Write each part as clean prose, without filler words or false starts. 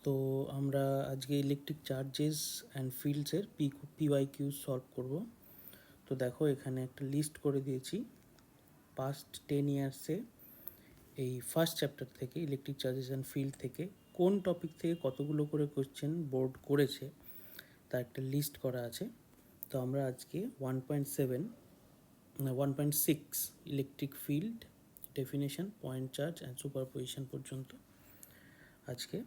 তো আমরা আজকে ইলেকট্রিক চার্জেস অ্যান্ড ফিল্ডসের পিওয়াইকিউ সলভ করব। তো দেখো এখানে একটা লিস্ট করে দিয়েছি পাস্ট 10 ইয়ার্সে এই ফার্স্ট চ্যাপ্টার থেকে ইলেকট্রিক চার্জেস অ্যান্ড ফিল্ড থেকে কোন টপিক থেকে কতগুলো করে কোশ্চেন বোর্ড করেছে তার একটা লিস্ট করা আছে। তো আমরা আজকে 1.6 electric field definition, point charge and superposition পর্যন্ত আজকে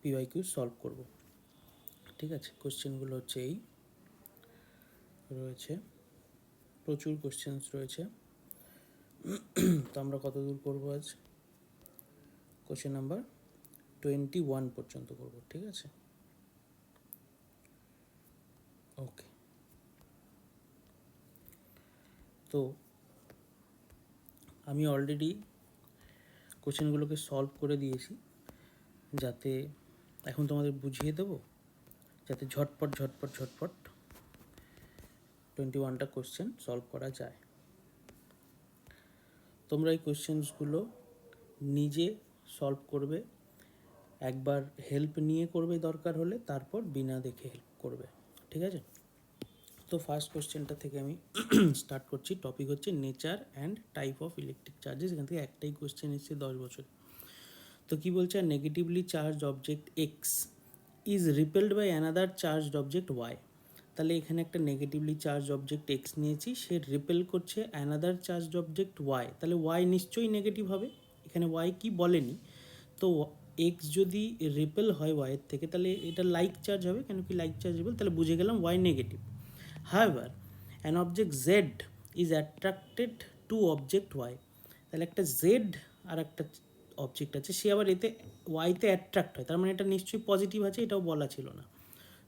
পিওয়াইকিউ সলভ করব। ঠিক আছে, কোশ্চেনগুলো হচ্ছে এই রয়েছে, প্রচুর কোশ্চেন্স রয়েছে। তো আমরা কত দূর করবো আজ? কোশ্চেন নাম্বার 21 পর্যন্ত করব। ঠিক আছে, ওকে। তো আমি অলরেডি কোশ্চেনগুলোকে সলভ করে দিয়েছি, যাতে এখন তোমাদের বুঝিয়ে দেবো, যাতে ঝটপট 21টা কোশ্চেন সলভ করা যায়। তোমরা এই কোশ্চেন্সগুলো নিজে সলভ করবে, একবার হেল্প নিয়ে করবে দরকার হলে, তারপর বিনা দেখে হেল্প করবে। ঠিক আছে, তো ফার্স্ট কোশ্চেনটা থেকে আমি স্টার্ট করছি। টপিক হচ্ছে nature and type of electric charges. এখান থেকে একটাই কোশ্চেন এসেছে 10 বছর। তো কী বলছে? Negatively charged object X is repelled by another charged object Y. তাহলে এখানে একটা নেগেটিভলি চার্জ অবজেক্ট এক্স নিয়েছি, সে রিপেল করছে অ্যানাদার চার্জড অবজেক্ট ওয়াই। তাহলে ওয়াই নিশ্চয়ই নেগেটিভ হবে, এখানে ওয়াই কি বলেনি। তো এক্স যদি রিপেল হয় ওয়াইয়ের থেকে, তাহলে এটা লাইক চার্জ হবে, কেন কি লাইক চার্জ রিপেল, তাহলে বুঝে গেলাম why negative. However, an object Z is attracted to object Y. তাহলে একটা Z আর একটা অবজেক্ট আছে, সে আবার এতে ওয়াইতে অ্যাট্রাক্ট হয়, তার মানে এটা নিশ্চয়ই পজিটিভ আছে, এটাও বলা ছিল না।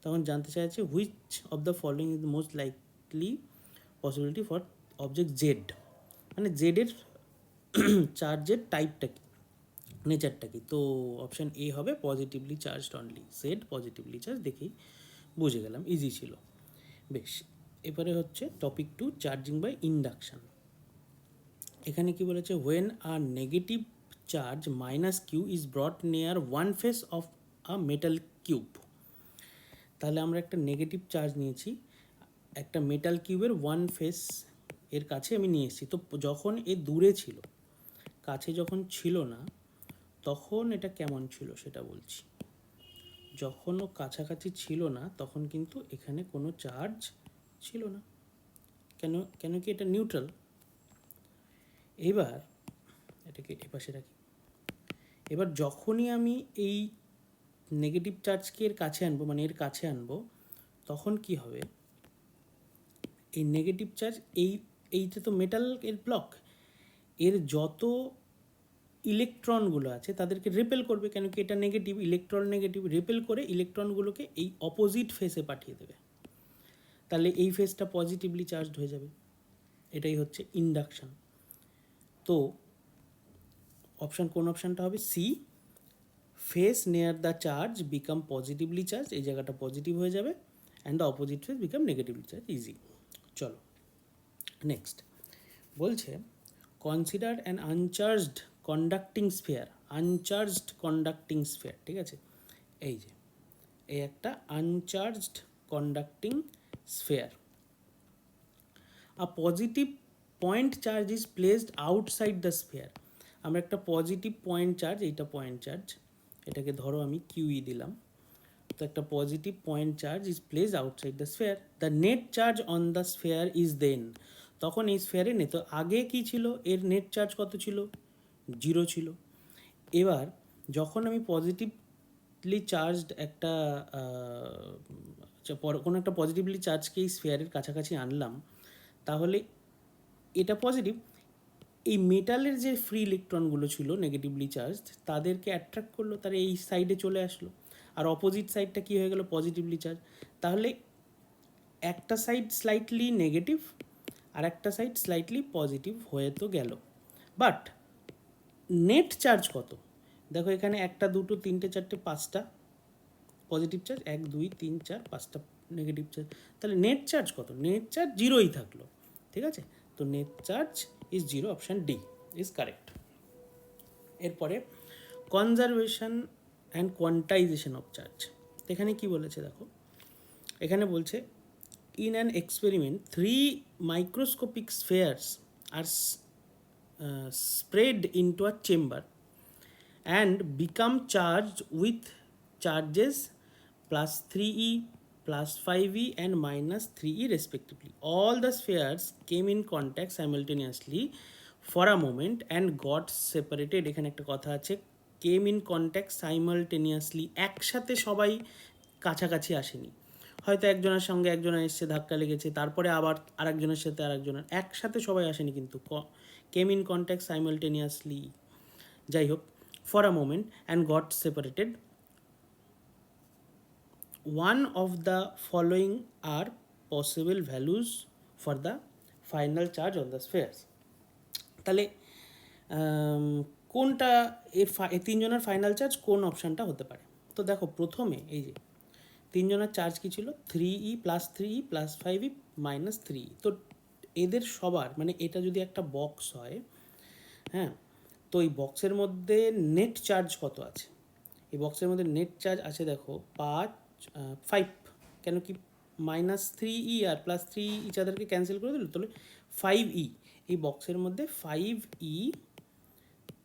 তখন জানতে চাইছে which of the following is the most likely possibility for object Z, মানে জেডের চার্জের টাইপটা কি, নেচারটা কি। তো অপশান এ হবে positively charged only, Z positively charge, দেখেই বুঝে গেলাম, ইজি ছিল। বেশ, এবারে হচ্ছে টপিক 2, চার্জিং বাই ইন্ডাকশান। এখানে কি বলেছে? When a negative charge minus Q is brought near one face of a metal cube. তাহলে আমরা একটা নেগেটিভ চার্জ নিয়েছি, একটা মেটাল কিউবের ওয়ান ফেস এর কাছে আমি নিয়ে এসেছি। তো যখন এ দূরে ছিল, কাছে যখন ছিল না, তখন এটা কেমন ছিল সেটা বলছি। যখন ও কাছাকাছি ছিল না, তখন কিন্তু এখানে কোনো চার্জ ছিল না। কেন কি এটা নিউট্রাল। এবার এটাকে এপাশে রাখি। এবার যখনই আমি এই নেগেটিভ চার্জকে এর কাছে আনবো, মানে এর কাছে আনবো, তখন কি হবে? এই নেগেটিভ চার্জ এইটা তো মেটাল এর ব্লক, এর যত ইলেকট্রনগুলো আছে তাদেরকে রিপেল করবে, কেন কি এটা নেগেটিভ, ইলেকট্রন নেগেটিভ, রিপেল করে ইলেকট্রনগুলোকে এই অপোজিট ফেসে পাঠিয়ে দেবে। তাহলে এই ফেসটা পজিটিভলি চার্জড হয়ে যাবে। এটাই হচ্ছে ইন্ডাকশান। তো কোন অপশানটা হবে? C, face near the charge become positively charge, এই জায়গাটা পজিটিভ হয়ে যাবে, and the opposite face become negatively charge. Easy. চলো নেক্সট বলছে consider an uncharged conducting sphere. Uncharged conducting sphere, ঠিক আছে, এই যে এই একটা uncharged conducting sphere. A positive point charge is placed outside the sphere. আমরা একটা পজিটিভ পয়েন্ট চার্জ, এইটা পয়েন্ট চার্জ, এটাকে ধরো আমি কিউই দিলাম। তো একটা positive point charge is placed outside the sphere, the net charge on the sphere is then. তখন এই স্ফিয়ারে নেই, তো আগে কি ছিল? এর নেট চার্জ কত ছিল? 0 ছিল। এবার যখন আমি পজিটিভলি চার্জড একটা কোনো একটা পজিটিভলি চার্জকে এই স্ফিয়ারের কাছাকাছি আনলাম, তাহলে এটা পজিটিভ, এই মেটালের যে ফ্রি ইলেকট্রনগুলো ছিল নেগেটিভলি চার্জ, তাদেরকে অ্যাট্রাক্ট করলো, তারা এই সাইডে চলে আসলো, আর অপোজিট সাইডটা কী হয়ে গেল? Positively charge. তাহলে একটা সাইড স্লাইটলি নেগেটিভ আর একটা সাইড স্লাইটলি পজিটিভ হয়ে তো গেল, বাট নেট চার্জ কত? দেখো এখানে 1 2 3 4 5টা পজিটিভ চার্জ, 1 2 3 4 5টা নেগেটিভ চার্জ, তাহলে নেট চার্জ কত? নেট চার্জ 0ই থাকলো। ঠিক আছে, তো net charge is 0, option D is correct. এরপরে conservation and quantisation of charge. এখানে কি বলেছে দেখো, এখানে বলছে in an experiment 3 microscopic spheres are spread into a chamber and become charged with charges plus 3e, plus 5e and minus 3e respectively. All the spheres came in contact simultaneously for a moment and got separated. এখানে একটা কথা আছে, came in contact simultaneously, একসাথে সবাই কাছাকাছি আসেনি, হয়তো একজনের সঙ্গে একজনের এসে ধাক্কা লেগেছে, তারপরে আবার আরেকজনের সাথে আরেকজনের, একসাথে সবাই আসেনি কিন্তু, came in contact simultaneously, যাই হোক, for a moment and got separated. One of the following are possible values for the final charge on the spheres. তাহলে কোনটা এর তিনজনের ফাইনাল চার্জ কোন অপশানটা হতে পারে? তো দেখো প্রথমে এই যে তিনজনের চার্জ কী ছিল, 3e plus 3e plus 5e minus 3e। তো এদের সবার মানে এটা যদি একটা বক্স হয়, হ্যাঁ, তো এই বক্সের মধ্যে নেট চার্জ কত আছে? এই বক্সের মধ্যে নেট চার্জ আছে দেখো 5, কেন কি মাইনাস 3e আর প্লাস 3e ইচ আদারকে ক্যান্সেল করে দিল, তাহলে 5e, এই বক্সের মধ্যে 5e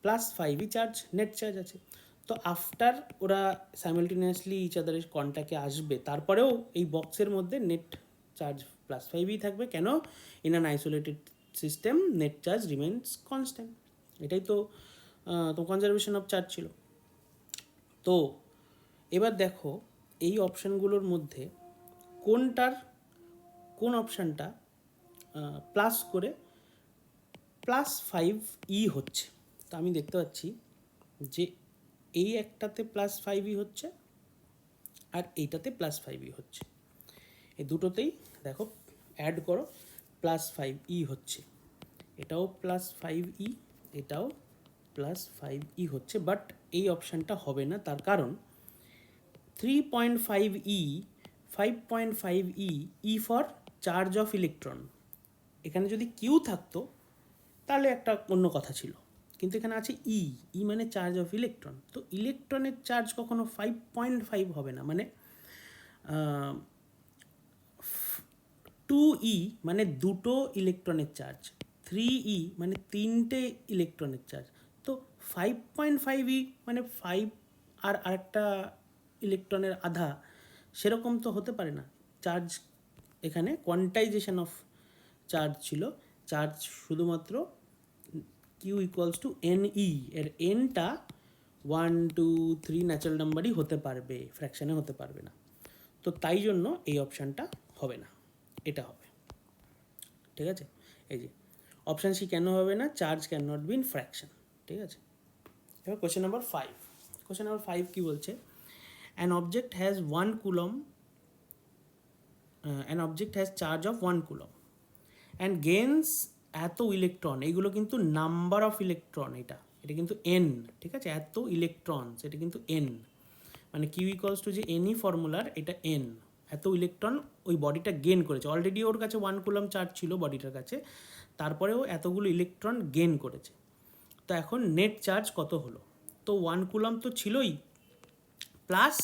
plus 5e charge, net charge আছে। তো আফটার ওরা সাইমালটেনিয়াসলি ইচ আদারের কন্ট্যাক্টে আসবে, তারপরেও এই বক্সের মধ্যে নেট চার্জ প্লাস 5e থাকবে, কেন? In an isolated system net charge remains constant. এটাই তো কনজারভেশন অফ চার্জ ছিল। তো এবার দেখো এই অপশানগুলোর মধ্যে কোন অপশানটা প্লাস করে প্লাস 5e হচ্ছে। তো আমি দেখতে পাচ্ছি যে এই একটাতে প্লাস 5e হচ্ছে আর এইটাতে প্লাস 5e হচ্ছে, এই দুটোতেই দেখো অ্যাড করো প্লাস 5e হচ্ছে, এটাও প্লাস 5e, এটাও প্লাস 5e হচ্ছে, বাট এই অপশানটা হবে না, তার কারণ 3.5e 5.5e E for charge of electron, এখানে যদি কিউ থাকতো তাহলে একটা অন্য কথা ছিল, কিন্তু এখানে আছে ই মানে চার্জ অফ ইলেকট্রন। তো ইলেকট্রনের চার্জ কখনো 5.5 হবে না, মানে 2e মানে দুটো ইলেকট্রনের চার্জ, 3e মানে তিনটে ইলেকট্রনের চার্জ। তো 5.5e মানে 5 আর আরেকটা ইলেকট্রনের আধা, সেরকম তো হতে পারে না। চার্জ এখানে কোয়ান্টাইজেশন অফ চার্জ ছিল, চার্জ শুধুমাত্র কিউ ইকুয়ালস টু এনই, এর এনটা 1 2 3 ন্যাচারাল নাম্বারই হতে পারবে, ফ্র্যাকশানে হতে পারবে না। তো তাই জন্য এই অপশানটা হবে না, এটা হবে। ঠিক আছে, এই যে অপশান সি কেন হবে না, charge can not be in fraction. ঠিক আছে, এবার কোয়েশ্চেন নাম্বার 5। কোয়েশ্চেন নাম্বার 5 কী বলছে, an object has 1 coulomb, an object has charge of 1 coulomb and gains এত ইলেকট্রন, এইগুলো কিন্তু নাম্বার অফ ইলেকট্রন, এটা কিন্তু এন, ঠিক আছে, এত ইলেকট্রনস, এটা কিন্তু এন, মানে কিউ ইকুয়ালস টু যে এনই ফর্মুলার, এটা এন, এত ইলেকট্রন ওই বডিটা গেন করেছে, অলরেডি ওর কাছে 1 কুলম চার্জ ছিল বডিটার কাছে, তারপরেও এতগুলো ইলেকট্রন গেন করেছে। তো এখন নেট চার্জ কত হলো, তো 1 কুলম তো ছিলই, প্লাস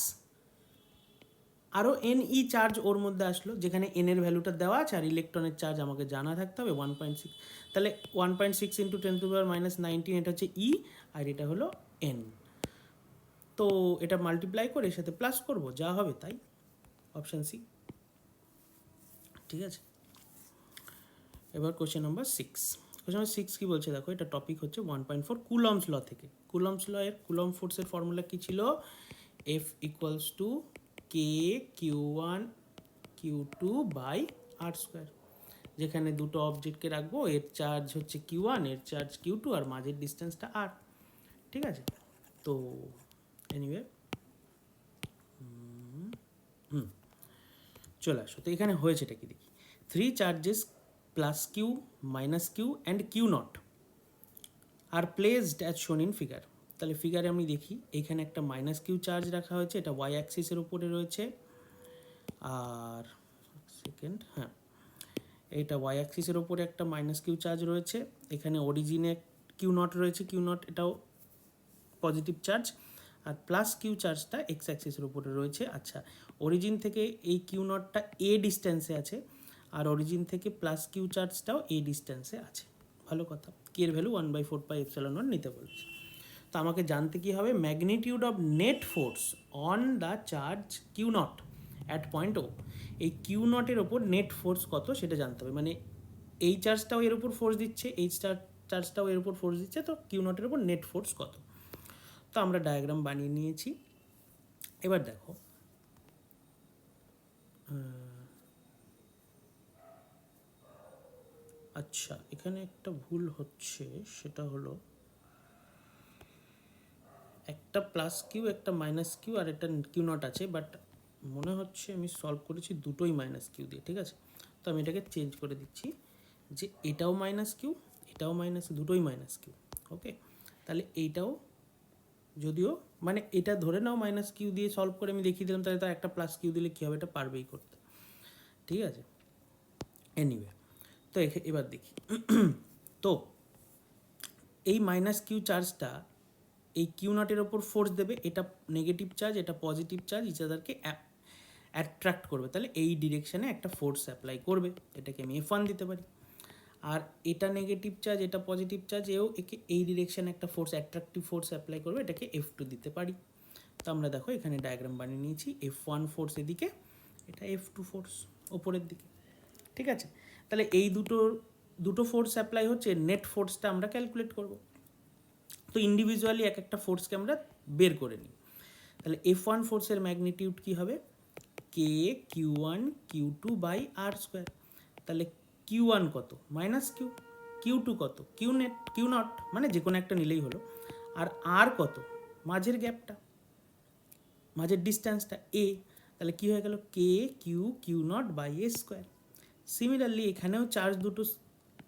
আরও এনই চার্জ ওর মধ্যে আসলো, যেখানে এনের ভ্যালুটা দেওয়া আছে আর ইলেকট্রনের চার্জ আমাকে জানা থাকতে হবে 1.6, তাহলে 1.6 ইন্টু 10⁻⁻19, এটা হচ্ছে ই আর এটা হলো এন। তো এটা মাল্টিপ্লাই করে এর সাথে প্লাস করব, যা হবে তাই, অপশান সি। ঠিক আছে, এবার কোয়েশ্চেন নাম্বার 6। কোয়েশ্চেন নাম্বার 6 কী বলছে দেখো, এটা টপিক হচ্ছে 1.4 কুলম্বস ল থেকে। কুলম্বস ল এর কুলম্ব ফোর্সের ফর্মুলা কী ছিল, F equals to k q1 q2 by R square, যেখানে দুটো অবজেক্টকে রাখবো, এর চার্জ হচ্ছে কিউ1, এর চার্জ কিউ2 আর মাঝের ডিস্টেন্সটা আর। ঠিক আছে, তো এনিওয়ে চলে আসো, তো এখানে হয়েছেটা কি দেখি, 3 charges plus Q minus Q and Q naught are placed as shown in figure. তাহলে ফিগারে আমি দেখি এখানে একটা মাইনাস কিউ চার্জ রাখা হয়েছে, এটা ওয়াই অ্যাক্সিসের উপরে রয়েছে, আর সেকেন্ড, হ্যাঁ, এইটা ওয়াই অ্যাক্সিসের ওপরে একটা মাইনাস কিউ চার্জ রয়েছে, এখানে অরিজিনে কিউ নট রয়েছে, কিউ নট এটাও পজিটিভ চার্জ, আর প্লাস কিউ চার্জটা এক্স অ্যাক্সিসের উপরে রয়েছে। আচ্ছা, অরিজিন থেকে এই কিউ নটটা এ ডিস্ট্যান্সে আছে, আর অরিজিন থেকে প্লাস কিউ চার্জটাও এ ডিস্ট্যান্সে আছে। ভালো কথা। কে এর ভ্যালু 1/4πε0 নিতে বলেছে। তো আমাকে জানতে কী হবে, magnitude of net force on the charge q naught at point O. এই কিউ নটের ওপর নেট ফোর্স কত সেটা জানতে হবে, মানে এই চার্জটাও এর উপর ফোর্স দিচ্ছে, এই চার্জটাও এর উপর ফোর্স দিচ্ছে, তো কিউ নটের উপর নেট ফোর্স কত। তো আমরা ডায়াগ্রাম বানিয়ে নিয়েছি। এবার দেখো, আচ্ছা এখানে একটা ভুল হচ্ছে, সেটা হলো একটা প্লাস কিউ একটা মাইনাস কিউ আর একটা কিউ নট আছে, বাট মনে হচ্ছে আমি সলভ করেছি দুটোই মাইনাস কিউ দিয়ে, ঠিক আছে। তো আমি এটাকে চেঞ্জ করে দিচ্ছি, যে এটাও মাইনাস কিউ, এটাও মাইনাস, দুটোই মাইনাস কিউ। ওকে, তাহলে এইটাও, যদিও মানে এটা ধরে নাও মাইনাস কিউ দিয়ে সলভ করে আমি দেখিয়ে দিলাম, তাহলে তো একটা প্লাস কিউ দিলে কী হবে, এটা পারবেই করতে, ঠিক আছে। এনিওয়ে, তো এবার দেখি। তো এই মাইনাস কিউ চার্জটা এই কিউ নটের ওপর ফোর্স দেবে, এটা নেগেটিভ চার্জ, এটা পজিটিভ চার্জ, ইচ আদারকে অ্যাট্রাক্ট করবে, তাহলে এই ডিরেকশানে একটা ফোর্স অ্যাপ্লাই করবে, এটাকে আমি F1 দিতে পারি। আর এটা নেগেটিভ চার্জ, এটা পজিটিভ চার্জ, একে এই ডিরেকশানে একটা ফোর্স, অ্যাট্রাকটিভ ফোর্স অ্যাপ্লাই করবে, এটাকে F2 দিতে পারি। তো আমরা দেখো এখানে ডায়াগ্রাম বানিয়ে নিয়েছি, F1 ফোর্স এদিকে, এটা F2 ফোর্স ওপরের দিকে, ঠিক আছে। তাহলে এই দুটো ফোর্স অ্যাপ্লাই হচ্ছে, নেট ফোর্সটা আমরা ক্যালকুলেট করব। তো ইন্ডিভিজুয়ালি এক একটা ফোর্সকে আমরা বের করে নিই। তাহলে F1 ফোর্সের ম্যাগনিটিউড কী হবে, কে Q1 Q2 by R square. তাহলে Q1 কত, মাইনাস কিউ, Q2 কত, কিউ নট, মানে যে কোনো একটা নিলেই হলো, আর আর কত, মাঝের গ্যাপটা, মাঝের ডিস্ট্যান্সটা এ, তাহলে কী হয়ে গেল, Q naught by A square. Similarly এখানেও চার্জ দুটো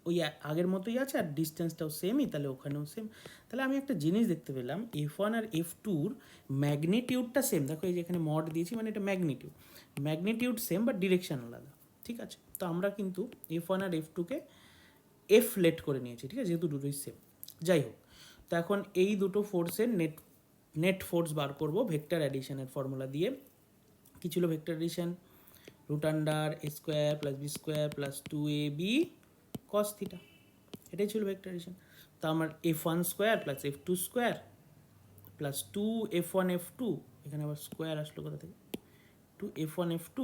ওই আগের মতোই আছে, আর ডিস্টেন্সটাও সেমই, তাহলে ওখানেও সেম। তাহলে আমি একটা জিনিস দেখতে পেলাম, F1 আর F2-র ম্যাগনিটিউডটা সেম। দেখো এই যে এখানে মড দিয়েছি, মানে এটা ম্যাগনিটিউড সেম, বাট ডিরেকশন আলাদা, ঠিক আছে। তো আমরা কিন্তু F1 আর F2-কে এফ লেট করে নিয়েছি, ঠিক আছে, যেহেতু দুটোই সেম। যাই হোক, তো এখন এই দুটো ফোর্সের নেট ফোর্স বার করব ভেক্টর অ্যাডিশনের ফর্মুলা দিয়ে। কী ছিল vector addition, root under a square plus b square plus 2ab cos theta, এটাই ছিল ভেক্টর অ্যাডিশন। তো আমার F1 square plus F2 square plus 2F1 F2, এখানে আবার স্কোয়ার আসলো কোথা থেকে, 2F1 F2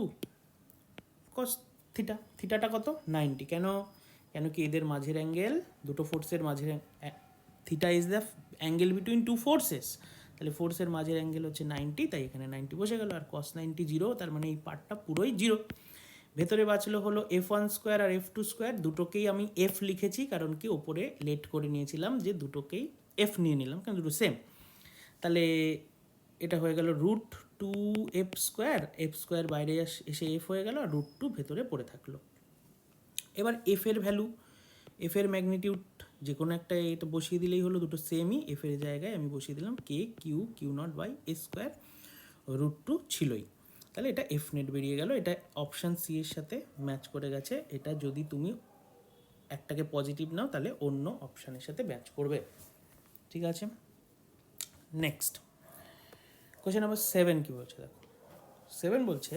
কস থিটা, থিটাটা কত 90। কেন কি এদের মাঝের অ্যাঙ্গেল, দুটো ফোর্সের মাঝের, theta is the angle between two forces, তাহলে ফোর্সের মাঝের অ্যাঙ্গেল হচ্ছে 90, তাই এখানে 90 বসে গেল, আর cos 90 জিরো, তার মানে এই পার্টটা পুরোই জিরো। ভেতরে বাঁচলো হলো F1 স্কোয়ার আর F2 স্কোয়ার, দুটোকেই আমি F লিখেছি, কারণ কি ওপরে লেট করে নিয়েছিলাম যে দুটোকেই F নিয়ে নিলাম, কারণ দুটো সেম। তাহলে এটা হয়ে গেল √2F স্কোয়ার, F স্কোয়ার বাইরে এসে F হয়ে গেল, আর √2 ভেতরে পড়ে থাকলো। এবার F এর ভ্যালু, F এর ম্যাগনিটিউড যে কোনো একটা এটা বসিয়ে দিলেই হলো, দুটো সেমই, F এর জায়গায় আমি বসিয়ে দিলাম Q naught by A square, √2 ছিলই, তাহলে এটা F নেট বেরিয়ে গেল। এটা অপশান সি এর সাথে ম্যাচ করে গেছে। এটা যদি তুমি একটাকে পজিটিভ নাও, তাহলে অন্য অপশানের সাথে ম্যাচ করবে, ঠিক আছে। নেক্সট কোয়েশ্চেন নাম্বার 7 কী বলছে দেখো, 7 বলছে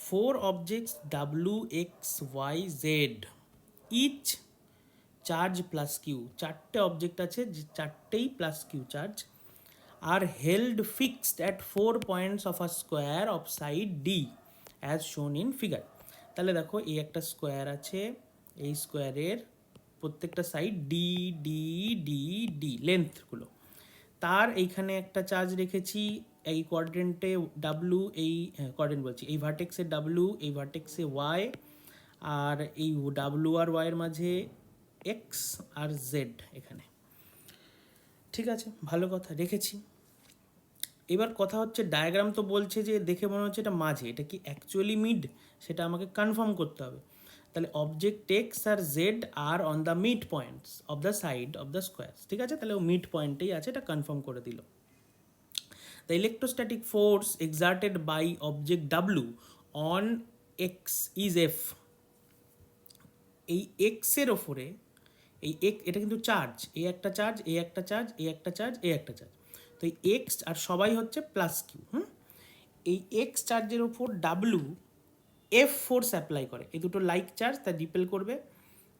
4 objects W X Y Z each charge plus q, চারটে অবজেক্ট আছে, যে চারটেই plus q charge, are held fixed at 4 points of a square of side d as shown in figure. তাহলে দেখো এই একটা স্কোয়ার আছে, এই স্কোয়ারের প্রত্যেকটা side d d d d লেন্থগুলো, তার এইখানে একটা চার্জ রেখেছি এই কোয়াড্রেন্টে ডাব্লু, এই কোয়াড্রেন্ট বলছি, এই ভার্টেক্সে ডাব্লু, এই ভার্টেক্সে ওয়াই, আর এই ডাব্লু আর ওয়াইয়ের মাঝে এক্স আর জেড এখানে, ঠিক আছে, ভালো কথা রেখেছি। এবার কথা হচ্ছে ডায়াগ্রাম তো বলছে যে দেখে মনে হচ্ছে এটা মাঝে, এটা কি অ্যাকচুয়ালি মিড, সেটা আমাকে কনফার্ম করতে হবে। তাহলে অবজেক্ট এক্স আর Z are on the mid points of the side of the square, ঠিক আছে, তাহলে ও মিড পয়েন্টেই আছে, এটা কনফার্ম করে দিল। The electrostatic force exerted by object W on X is F. এই এক্সের ওপরে, এই এটা কিন্তু চার্জ, এ একটা চার্জ, এ একটা চার্জ, এ একটা চার্জ, এ একটা চার্জ, তো এই এক্স আর সবাই হচ্ছে প্লাস কিউ। এই এক্স চার্জের ওপর ডাব্লু এফ ফোর্স অ্যাপ্লাই করে, এই দুটো লাইক চার্জ তা রিপেল করবে,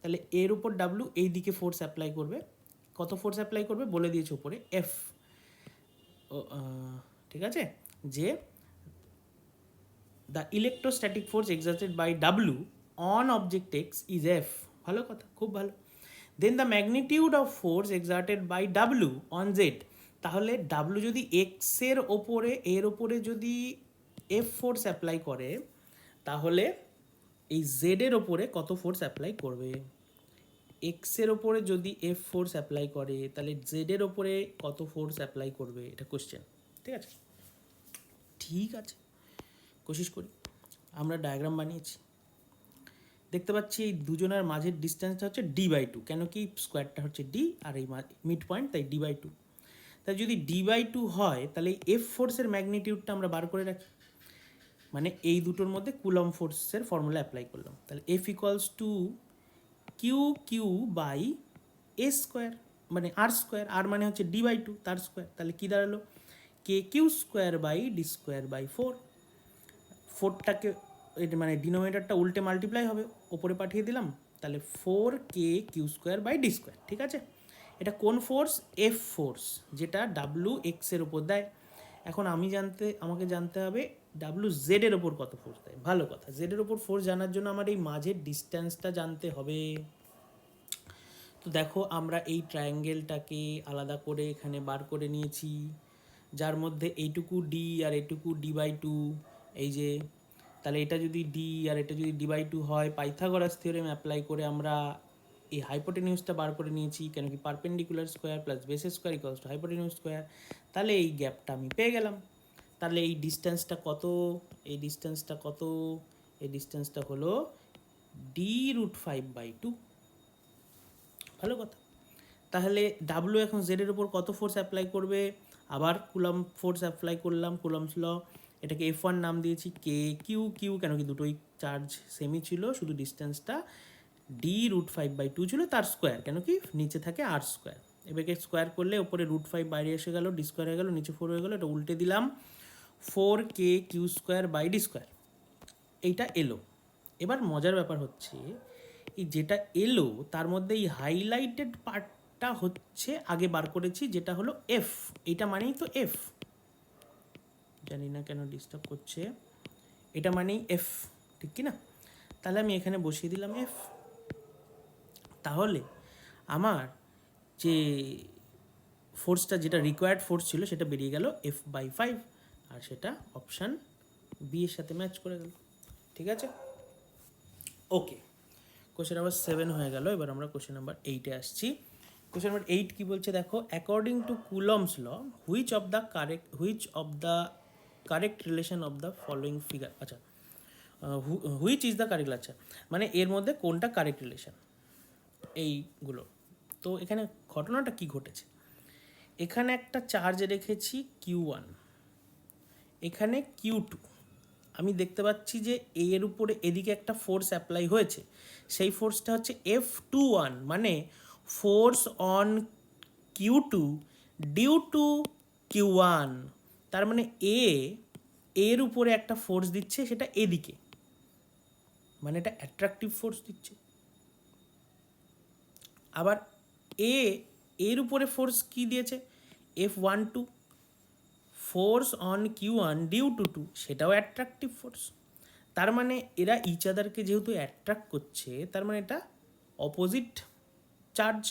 তাহলে এর উপর ডাব্লু এই দিকে ফোর্স অ্যাপ্লাই করবে। কত ফোর্স অ্যাপ্লাই করবে বলে দিয়েছে উপরে এফ। ঠিক আছে, যে the electrostatic force exerted by W on object X is F. ভালো কথা, খুব ভালো। Then the magnitude of force exerted by W on Z, তাহলে ডাব্লু যদি এক্সের ওপরে এর ওপরে যদি এফ ফোর্স অ্যাপ্লাই করে, তাহলে এই জেডের ওপরে কত ফোর্স অ্যাপ্লাই করবে। এক্সের ওপরে যদি এফ ফোর্স অ্যাপ্লাই করে, তাহলে জেডের ওপরে কত ফোর্স অ্যাপ্লাই করবে, এটা কোশ্চেন। ঠিক আছে, ঠিক আছে, কোশিশ করি। আমরা ডায়াগ্রাম বানিয়েছি, দেখতে পাচ্ছি এই দুজনের মাঝের ডিস্টেন্সটা হচ্ছে d/2, কেন কি স্কোয়ারটা হচ্ছে d আর এই মিড পয়েন্ট, তাই d/2। তাই যদি d/2 হয়, তাহলে এফ ফোর্সের ম্যাগনিটিউডটা আমরা বার করে রাখি, মানে এই দুটোর মধ্যে কুলম ফোর্সের ফর্মুলা অ্যাপ্লাই করলাম, তাহলে F equals to Q Q by A square, মানে আর স্কোয়ার, আর মানে হচ্ছে d/2 তার স্কোয়ার, তাহলে কী দাঁড়ালো k q square by D square by 4। 4টাকে এটা মানে ডিনোমিনেটরটা উল্টে মাল্টিপ্লাই হবে, ওপরে পাঠিয়ে দিলাম, তাহলে 4 Q square by D square. ঠিক আছে, এটা কোন ফোর্স, এফ ফোর্স, যেটা ডাব্লু এক্সের ওপর দেয়। এখন আমাকে জানতে হবে ডাব্লু জেডের ওপর কত ফোর্স দেয়। ভালো কথা, জেডের ওপর ফোর্স জানার জন্য আমার এই মাঝের ডিস্টেন্সটা জানতে হবে। তো দেখো আমরা এই ট্রায়াঙ্গেলটাকে আলাদা করে এখানে বার করে নিয়েছি, যার মধ্যে এইটুকু ডি আর এইটুকু d/2, এই যে, তাহলে এটা যদি ডি আর এটা যদি d/2 হয়, পাইথাগোরাস থিওরেম অ্যাপ্লাই করে আমরা এই হাইপোটেনিউসটা বার করে নিয়েছি, কেন কি perpendicular square plus base square equals to hypotenuse square. তাহলে এই গ্যাপটা আমি পেয়ে গেলাম। তাহলে এই ডিস্টেন্সটা কত, এই ডিস্টেন্সটা কত, এই ডিস্টেন্সটা হলো d√5/2। ভালো কথা, তাহলে ডাব্লু এখন জেডের উপর কত ফোর্স অ্যাপ্লাই করবে, আবার কুলম ফোর্স অ্যাপ্লাই করলাম, কুলমস ল, এটাকে F1 নাম দিয়েছি, কে কিউ কিউ, কেন কি দুটোই চার্জ সেমি ছিল, শুধু ডিস্টেন্সটা d√5/2 ছিল তার স্কোয়ার, কেন কি নিচে থাকে আর স্কোয়ার। এবারে স্কোয়ার করলে ওপরে √5 বাইরে এসে গেল, ডি স্কোয়ার হয়ে গেল, নিচে 4 হয়ে গেল, এটা উল্টে দিলাম, 4 Q square by D square, এইটা এলো। এবার মজার ব্যাপার হচ্ছে এই যেটা এলো তার মধ্যে এই হাইলাইটেড পার্টটা হচ্ছে আগে বার করেছি, যেটা হলো এফ, এটা মানেই তো এফ, জানি না কেন ডিস্টার্ব করছে, এটা মানেই এফ, ঠিক কি না? তাহলে আমি এখানে বসিয়ে দিলাম এফ। তাহলে আমার যে ফোর্সটা, যেটা রিকোয়ার্ড ফোর্স ছিল, সেটা বেরিয়ে গেল F/5, আর সেটা অপশান বি এর সাথে ম্যাচ করে গেল। ঠিক আছে, ওকে, কোশ্চেন নাম্বার 7 হয়ে গেল। এবার আমরা কোশ্চেন নাম্বার 8-এ আসছি। কোশ্চেন নাম্বার 8 কি বলছে দেখো, according to Coulomb's law which of the correct relation of the following figure, আচ্ছা হুইচ ইজ দ্য কারেক্ট, আচ্ছা মানে এর মধ্যে কোনটা কারেক্ট রিলেশন এইগুলো। তো এখানে ঘটনাটা কি ঘটেছে, এখানে একটা চার্জ রেখেছি Q1, এখানে Q2, আমি দেখতে পাচ্ছি যে এর উপরে এদিকে একটা ফোর্স অ্যাপ্লাই হয়েছে, সেই ফোর্সটা হচ্ছে F21, মানে force on Q2 due to Q1। তার মানে এর উপরে একটা ফোর্স দিচ্ছে, সেটা এদিকে, মানে এটা অ্যাট্রাকটিভ ফোর্স দিচ্ছে। আবার এর উপরে ফোর্স কি দিয়েছে, F12, force on Q1 due to 2, সেটাও অ্যাট্রাকটিভ ফোর্স। তার মানে এরা ইচ আদারকে যেহেতু অ্যাট্রাক্ট করছে, তার মানে এটা অপোজিট চার্জ,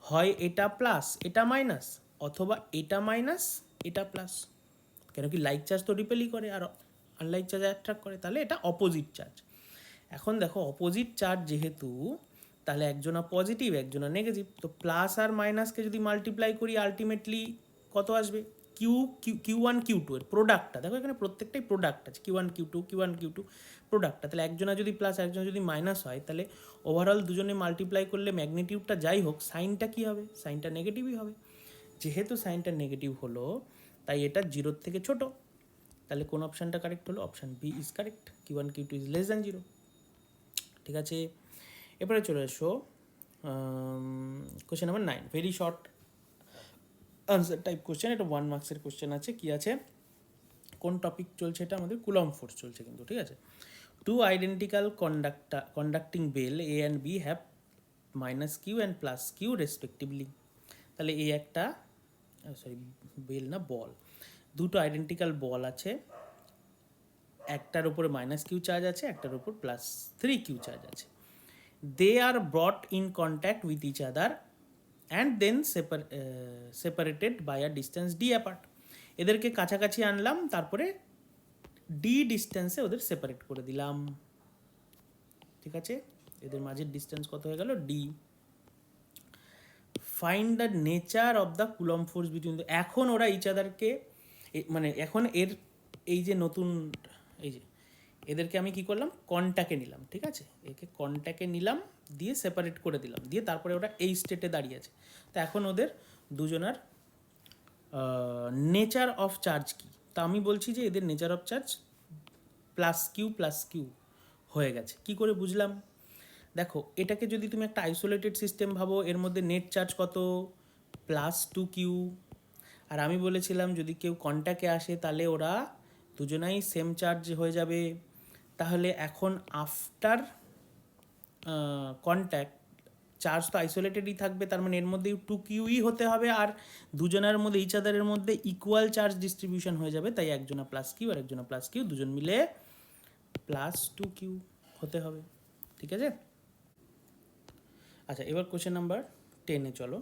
হয় এটা প্লাস এটা মাইনাস, অথবা এটা মাইনাস এটা প্লাস, কেন কি লাইক চার্জ তো রিপেলই করে আর আনলাইক চার্জ অ্যাট্রাক্ট করে, তাহলে এটা অপোজিট চার্জ। এখন দেখো অপোজিট চার্জ যেহেতু, তাহলে একজনা পজিটিভ একজনা নেগেটিভ, তো প্লাস আর মাইনাসকে যদি মাল্টিপ্লাই করি আলটিমেটলি কত আসবে, Q1 Q2 এর প্রোডাক্টটা দেখো, এখানে প্রত্যেকটাই প্রোডাক্ট আছে, Q1 Q2 প্রোডাক্টটা, তাহলে একজনা যদি প্লাস একজনা যদি মাইনাস হয়, তাহলে ওভারঅল দুজনে মাল্টিপ্লাই করলে ম্যাগনিটিউডটা যাই হোক, সাইনটা কী হবে, সাইনটা নেগেটিভই হবে। যেহেতু সাইনটা নেগেটিভ হলো, তাই এটা 0-র থেকে ছোট, তাহলে কোন অপশানটা কারেক্ট হলো, option B is correct, Q1 Q2 is less than 0। ঠিক আছে, এরপরে চলে এসো question number 9, very short answer type question, এটা 1 মার্কসের কোশ্চেন আছে। কি আছে, কোন টপিক চলছে, এটা আমাদের কুলম্ব ফোর্স চলছে কিন্তু, ঠিক আছে। Two identical conducting balls A and B have minus Q and plus Q respectively. তাহলে এই একটা সরি বেল না বল, দুটো আইডেন্টিক্যাল বল আছে, একটার উপরে মাইনাস কিউ চার্জ আছে, একটার উপর প্লাস 3 কিউ চার্জ আছে। They are brought in contact with each other and then separated by a distance D apart. এদেরকে কাছাকাছি আনলাম, তারপরে ডি ডিস্টেন্সে ওদের সেপারেট করে দিলাম, ঠিক আছে। এদের মাঝের ডিস্টেন্স কত হয়ে গেল, D. Find the nature of the coulomb force between the, এখন ওরা ইচ আদারকে মানে এখন এর এই যে নতুন এই যে এদেরকে আমি কি করলাম, কন্ট্যাক্টে নিলাম, ঠিক আছে। একে কন্ট্যাক্টে নিলাম, দিয়ে সেপারেট করে দিলাম, দিয়ে তারপরে ওরা এই স্টেটে দাঁড়িয়ে আছে। তো এখন ওদের দুজনার নেচার অফ চার্জ কি, তা আমি বলছি যে এদের nature of charge plus Q হয়ে গেছে। কি করে বুঝলাম, দেখো এটাকে যদি তুমি একটা আইসোলেটেড সিস্টেম ভাবো, এর মধ্যে নেট চার্জ কত, +2q। আর আমি বলেছিলাম যদি কেউ কন্ট্যাক্টে আসে তাহলে ওরা দুজনাই সেম চার্জ হয়ে যাবে। তাহলে এখন আফটার কন্ট্যাক্ট চার্জ তো আইসোলেটেডই থাকবে, তার মানে এর মধ্যে 2qই হতে হবে, আর দুজনের মধ্যে ইচ আদারের মধ্যে ইকুয়াল চার্জ ডিস্ট্রিবিউশন হয়ে যাবে। তাই একজনা প্লাস কিউ আর একজনা প্লাস কিউ, দুজন মিলে +2q হতে হবে, ঠিক আছে। আচ্ছা, এবার কোশ্চেন নাম্বার 10-এ চলো।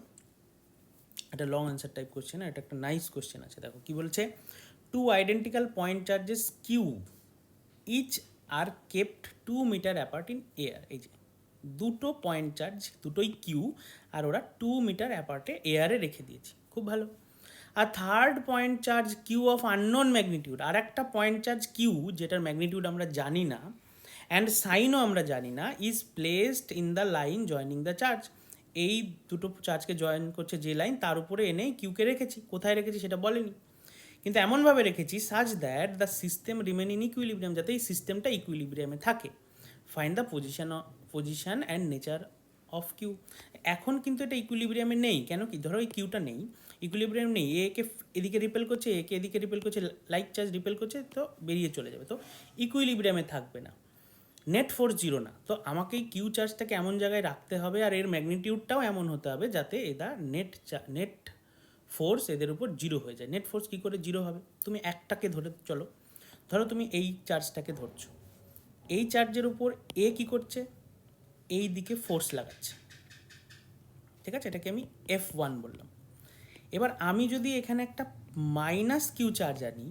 এটা লং অ্যান্সার টাইপ কোশ্চেন, এটা একটা নাইস কোশ্চেন আছে। দেখো কি বলছে, two identical point charges Q each are kept 2 metre apart in air. এই যে দুটো পয়েন্ট চার্জ, দুটোই কিউ, আর ওরা 2 মিটার অ্যাপার্টে এয়ারে রেখে দিয়েছি, খুব ভালো। আর third point charge Q of unknown magnitude, আর একটা পয়েন্ট চার্জ কিউ যেটার ম্যাগনিটিউড আমরা জানি না অ্যান্ড সাইনও আমরা জানি না, is placed in the line joining the charge. এই দুটো চার্জকে জয়েন করছে যে লাইন, তার উপরে এনে কিউকে রেখেছি। কোথায় রেখেছি সেটা বলেনি, কিন্তু এমনভাবে রেখেছি such that the system remain in equilibrium, যাতে এই সিস্টেমটা ইকুইলিব্রিয়ামে থাকে। Find the position and nature of Q. এখন কিন্তু এটা ইকুইলিব্রিয়ামে নেই, কেন কি, ধরো এই কিউটা নেই, ইকুইলিব্রিয়াম নেই, একে এদিকে রিপেল করছে, একে এদিকে রিপেল করছে, লাইক চার্জ রিপেল করছে, তো বেরিয়ে চলে যাবে, তো ইকুইলিব্রিয়ামে থাকবে না। নেট ফোর্স জিরো না, তো আমাকে এই কিউ চার্জটাকে এমন জায়গায় রাখতে হবে, আর এর ম্যাগনিটিউডটাও এমন হতে হবে যাতে এরা নেট ফোর্স এদের উপর জিরো হয়ে যায়। নেট ফোর্স কী করে জিরো হবে, তুমি একটাকে ধরে চলো, ধরো তুমি এই চার্জটাকে ধরছো, এই চার্জের উপর এ কী করছে, এই দিকে ফোর্স লাগাচ্ছে, ঠিক আছে, এটাকে আমি F1 বললাম। এবার আমি যদি এখানে একটা -q চার্জ আনি,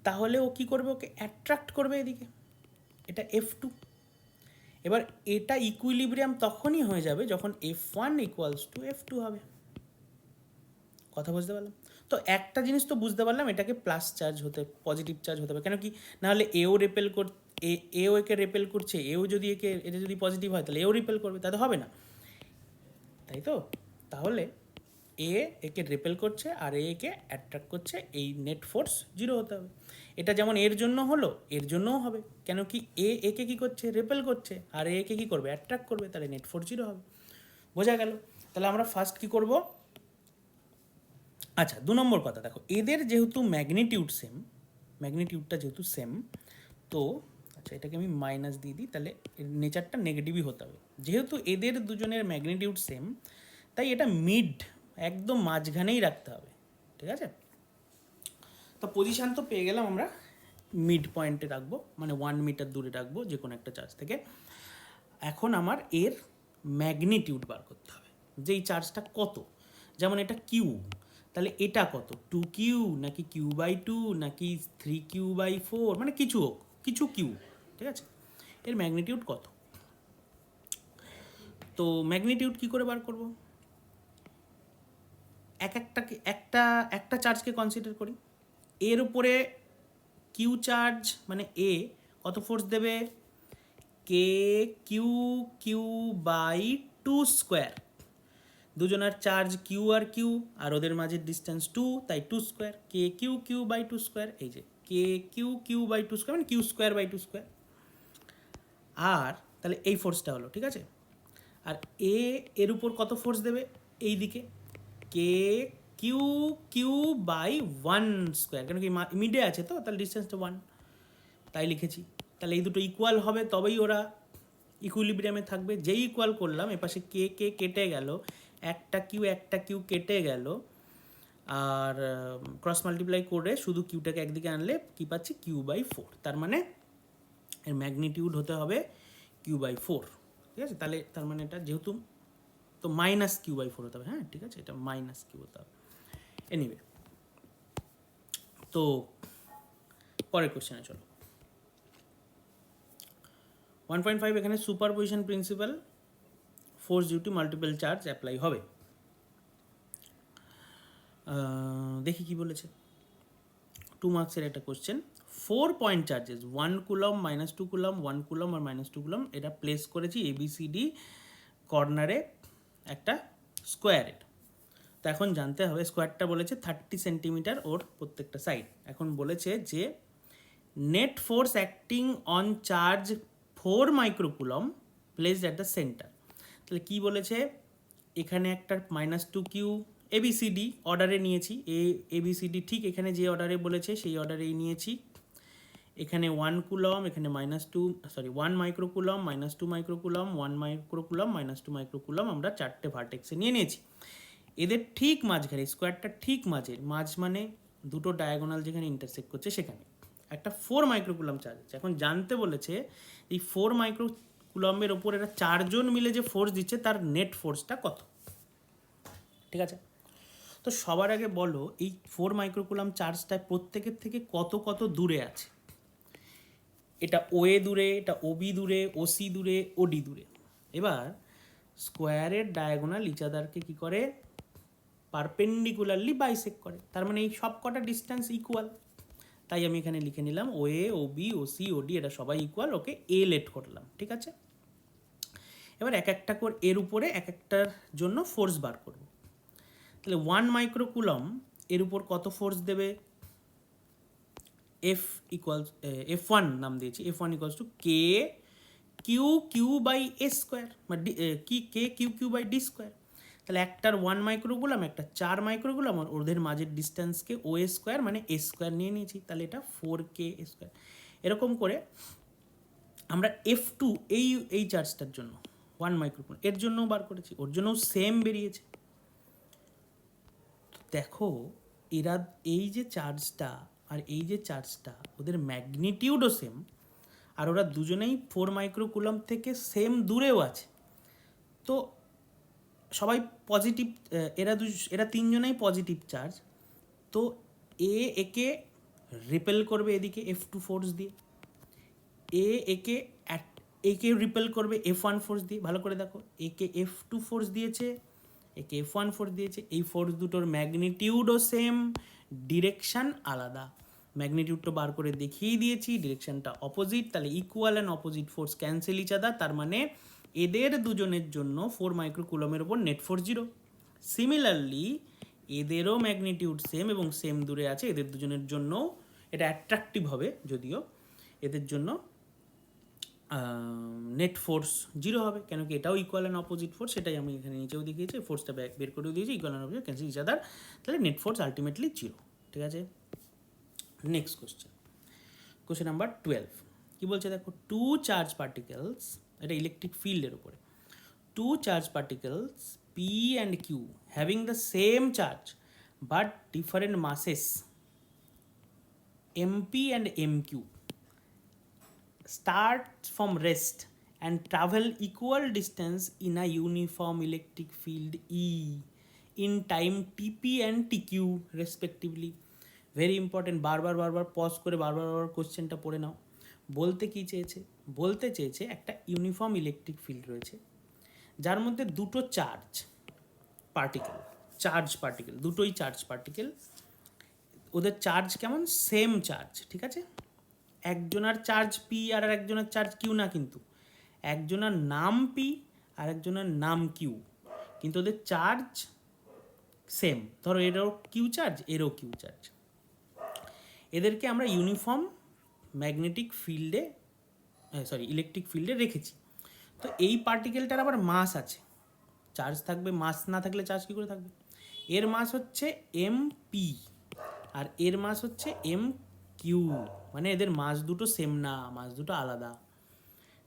তাহলে ও কী করবে, ওকে অ্যাট্রাক্ট করবে এদিকে, এটা F2। এবার এটা ইকুইলিব্রিয়াম তখনই হয়ে যাবে যখন F1 = F2 হবে। কথা বুঝতে পারলাম তো, একটা জিনিস তো বুঝতে পারলাম, এটাকে প্লাস চার্জ হতে, পজিটিভ চার্জ হতে হবে, কেন কি, নাহলে এও রেপেল এও একে রেপেল করছে, এও যদি এটা যদি পজিটিভ হয় তাহলে এও রিপেল করবে, তাতে হবে না, তাই তো। তাহলে একে রেপেল করছে আর একে অ্যাট্রাক্ট করছে, এই নেট ফোর্স জিরো হতে হবে। এটা যেমন এর জন্য হলো, এর জন্যও হবে, কেন কি একে কী করছে, রেপেল করছে, আর একে কী করবে, অ্যাট্রাক্ট করবে, তাহলে নেট ফোর্স জিরো হবে। বোঝা গেল। তাহলে আমরা ফার্স্ট কী করব, আচ্ছা 2 নম্বর কথা, দেখো এদের যেহেতু ম্যাগনিটিউডটা যেহেতু সেম, তো আচ্ছা এটাকে আমি মাইনাস দিয়ে দিই, তাহলে নেচারটা নেগেটিভই হতে হবে। যেহেতু এদের দুজনের ম্যাগনিটিউড সেম, তাই এটা মিড, একদম মাঝখানেই রাখতে হবে, ঠিক আছে। তো পজিশান তো পেয়ে গেলাম আমরা, মিড পয়েন্টে রাখবো, মানে 1 মিটার দূরে রাখবো যে কোনো একটা চার্জ থেকে। এখন আমার এর ম্যাগনিটিউড বার করতে হবে, যে এই চার্জটা কত। যেমন এটা কিউ, তাহলে এটা কত, 2q নাকি q/2 নাকি 3q/4, মানে কিছু হোক, কিছু কিউ, ঠিক আছে। এর ম্যাগনিটিউড কত, তো ম্যাগনিটিউড কী করে বার করব, একটা চার্জকে কনসিডার করি, এর উপরে কিউ চার্জ মানে এ কত ফোর্স দেবে, kq/2²। দুজনের চার্জ কিউ আর ওদের মাঝের ডিস্টেন্স 2, তাই 2², kq/2², এই যে kq/2² মানে q²/2²। আর তাহলে এই ফোর্সটা হলো, ঠিক আছে। আর এর উপর কত ফোর্স দেবে, এই দিকে, কিউ কিউ বাই 1 স্কোয়ার, কেন কি মিডে আছে তো, তাহলে ডিস্টেন্সটা 1, তাই লিখেছি। তাহলে এই দুটো ইকুয়াল হবে তবেই ওরা ইকুইলিব্রিয়ামে থাকবে। যেই ইকুয়াল করলাম এপাশে কে কে কেটে গেল, একটা কিউ কেটে গেল, আর ক্রস মাল্টিপ্লাই করে শুধু কিউটাকে একদিকে আনলে কী পাচ্ছি, কিউ বাই 4। তার মানে এর ম্যাগনিটিউড হতে হবে কিউ বাই 4, ঠিক আছে। তাহলে তার মানে এটা যেহেতু, তো মাইনাস কিউ বাই 4 হতে হবে, হ্যাঁ ঠিক আছে, এটা মাইনাস কিউ হতে হবে। এনিওয়ে, তো পরের কোশ্চেনে চলো। 1.5 এখানে superposition principle, force due to multiple charge apply হবে। দেখি কি বলেছে। 2 মার্কসের একটা question. 4 point charges 1 coulomb, -2 coulomb, 1 coulomb আর -2 কুলম, এটা প্লেস করেছি ABCD কর্নারে একটা স্কোয়ারের। তো এখন জানতে হবে, স্কোয়ারটা বলেছে 30 সেন্টিমিটার ওর প্রত্যেকটা সাইড। এখন বলেছে যে net force acting on charge 4 microcoulomb placed at the centre. তাহলে কি বলেছে, এখানে একটা -2 কিউ ABCD অর্ডারে নিয়েছি, ABCD ঠিক এখানে যে অর্ডারে বলেছে সেই অর্ডারেই নিয়েছি। এখানে 1 কুলম, এখানে -1 মাইক্রোকুলম, -2 মাইক্রোকুলম, 1 মাইক্রোকুলম, -2 মাইক্রোকুলম, আমরা চারটে ভার্টেক্সে নিয়ে নিয়েছি। এদের ঠিক মাঝখানে, স্কোয়ারটা ঠিক মাঝ মানে দুটো ডায়াগোনাল যেখানে ইন্টারসেক্ট করছে সেখানে একটা 4 মাইক্রোকুলম চার্জ আছে। এখন জানতে বলেছে এই 4 মাইক্রোকুলমের ওপর এরা চারজন মিলে যে ফোর্স দিচ্ছে তার নেট ফোর্সটা কত, ঠিক আছে। তো সবার আগে বলো এই 4 মাইক্রোকুলম চার্জটা প্রত্যেকের থেকে কত কত দূরে আছে। এটা OA দূরে, এটা OB দূরে, OC দূরে, OD দূরে। এবার স্কোয়ারের ডায়াগোনাল ইচ আদারকে কী করে, পারপেন্ডিকুলারলি বাইসেক্ট করে। তার মানে এই সব কটা ডিস্টেন্স ইকুয়াল, তাই আমি এখানে লিখে নিলাম OA, OB, OC, OD এটা সবাই ইকুয়াল, ওকে A লেট করলাম, ঠিক আছে। এবার এক একটা করে এর উপরে এক একটার জন্য ফোর্স বার করব। তাহলে 1 মাইক্রোকুলম এর উপর কত ফোর্স দেবে, F1 নাম দিয়েছি, F1 equals to K Q by A square, বা K Q by D square. তাহলে একটার 1 মাইক্রোকুলম, একটা 4 মাইক্রোকুলম, আর ওদের মাঝের ডিস্টেন্সকে OA স্কোয়ার মানে এ স্কোয়ার নিয়ে নিয়েছি, তাহলে এটা 4K স্কোয়ার। এরকম করে আমরা F2 এই চার্জটার জন্য 1 মাইক্রোকুলম এর জন্যও বার করেছি, ওর জন্যও সেম বেরিয়েছে। দেখো এরা এই যে চার্জটা আর এই যে চার্জটা ওদের ম্যাগনিটিউডও সেম, আর ওরা দুজনেই 4 মাইক্রোকুলম থেকে সেম দূরেও আছে। তো সবাই পজিটিভ, এরা তিনজনেই পজিটিভ চার্জ। তো একে রিপেল করবে এদিকে F2 ফোর্স দিয়ে, একে রিপেল করবে F1 ফোর্স দিয়ে। ভালো করে দেখো, একে F2 ফোর্স দিয়েছে, একে F1 ফোর্স দিয়েছে। এই ফোর্স দুটোর ম্যাগনিটিউডও সেম, ডিরেকশান আলাদা। ম্যাগনিটিউডটা বার করে দেখিয়ে দিয়েছি, ডিরেকশানটা অপোজিট, তাহলে equal and opposite force cancel each other. তার মানে এদের দুজনের জন্য 4 মাইক্রোকুলমের ওপর নেট ফোর্স 0। সিমিলারলি এদেরও ম্যাগনিটিউড সেম এবং সেম দূরে আছে, এদের দুজনের জন্য এটা অ্যাট্রাকটিভ হবে যদিও, এদের জন্য নেট ফোর্স 0 হবে, কেন কি এটাও ইকুয়াল অ্যান্ড অপোজিট ফোর্স, সেটাই আমি এখানে নিচেও দেখিয়েছি, ফোর্সটা বের করে দিয়েছি, equal and opposite cancel each other, তাহলে নেট ফোর্স আলটিমেটলি 0, ঠিক আছে। নেক্সট কোশ্চেন নাম্বার 12 কি বলছে দেখো, 2 চার্জ পার্টিকেলস, এটা ইলেকট্রিক ফিল্ডের উপরে, 2 charge particles P and Q having the same charge but different masses MP and MQ start from rest and travel equal distance in a uniform electric field E in time TP and TQ respectively. Very important, বারবার pause করে বারবার কোশ্চেনটা পড়ে নাও। বলতে চেয়েছে একটা uniform electric field রয়েছে যার মধ্যে দুটো চার্জ পার্টিকেল দুটোই চার্জ পার্টিকেল, ওদের চার্জ কেমন, সেম চার্জ, ঠিক আছে। একজনের চার্জ P আর একজনের চার্জ Q না, কিন্তু একজনের নাম P আর একজনের নাম Q, কিন্তু ওদের চার্জ সেম। ধরো এরও কিউ চার্জ, এরও কিউ চার্জ, এদেরকে আমরা ইউনিফর্ম ইলেকট্রিক ফিল্ডে রেখেছি। তো এই পার্টিকেলটার আবার মাস আছে, চার্জ থাকবে, মাস না থাকলে চার্জ কী করে থাকবে। এর মাস হচ্ছে এম পি আর এর মাস হচ্ছে এম কিউ, মানে এদের মাস দুটো সেম না, মাস দুটো আলাদা।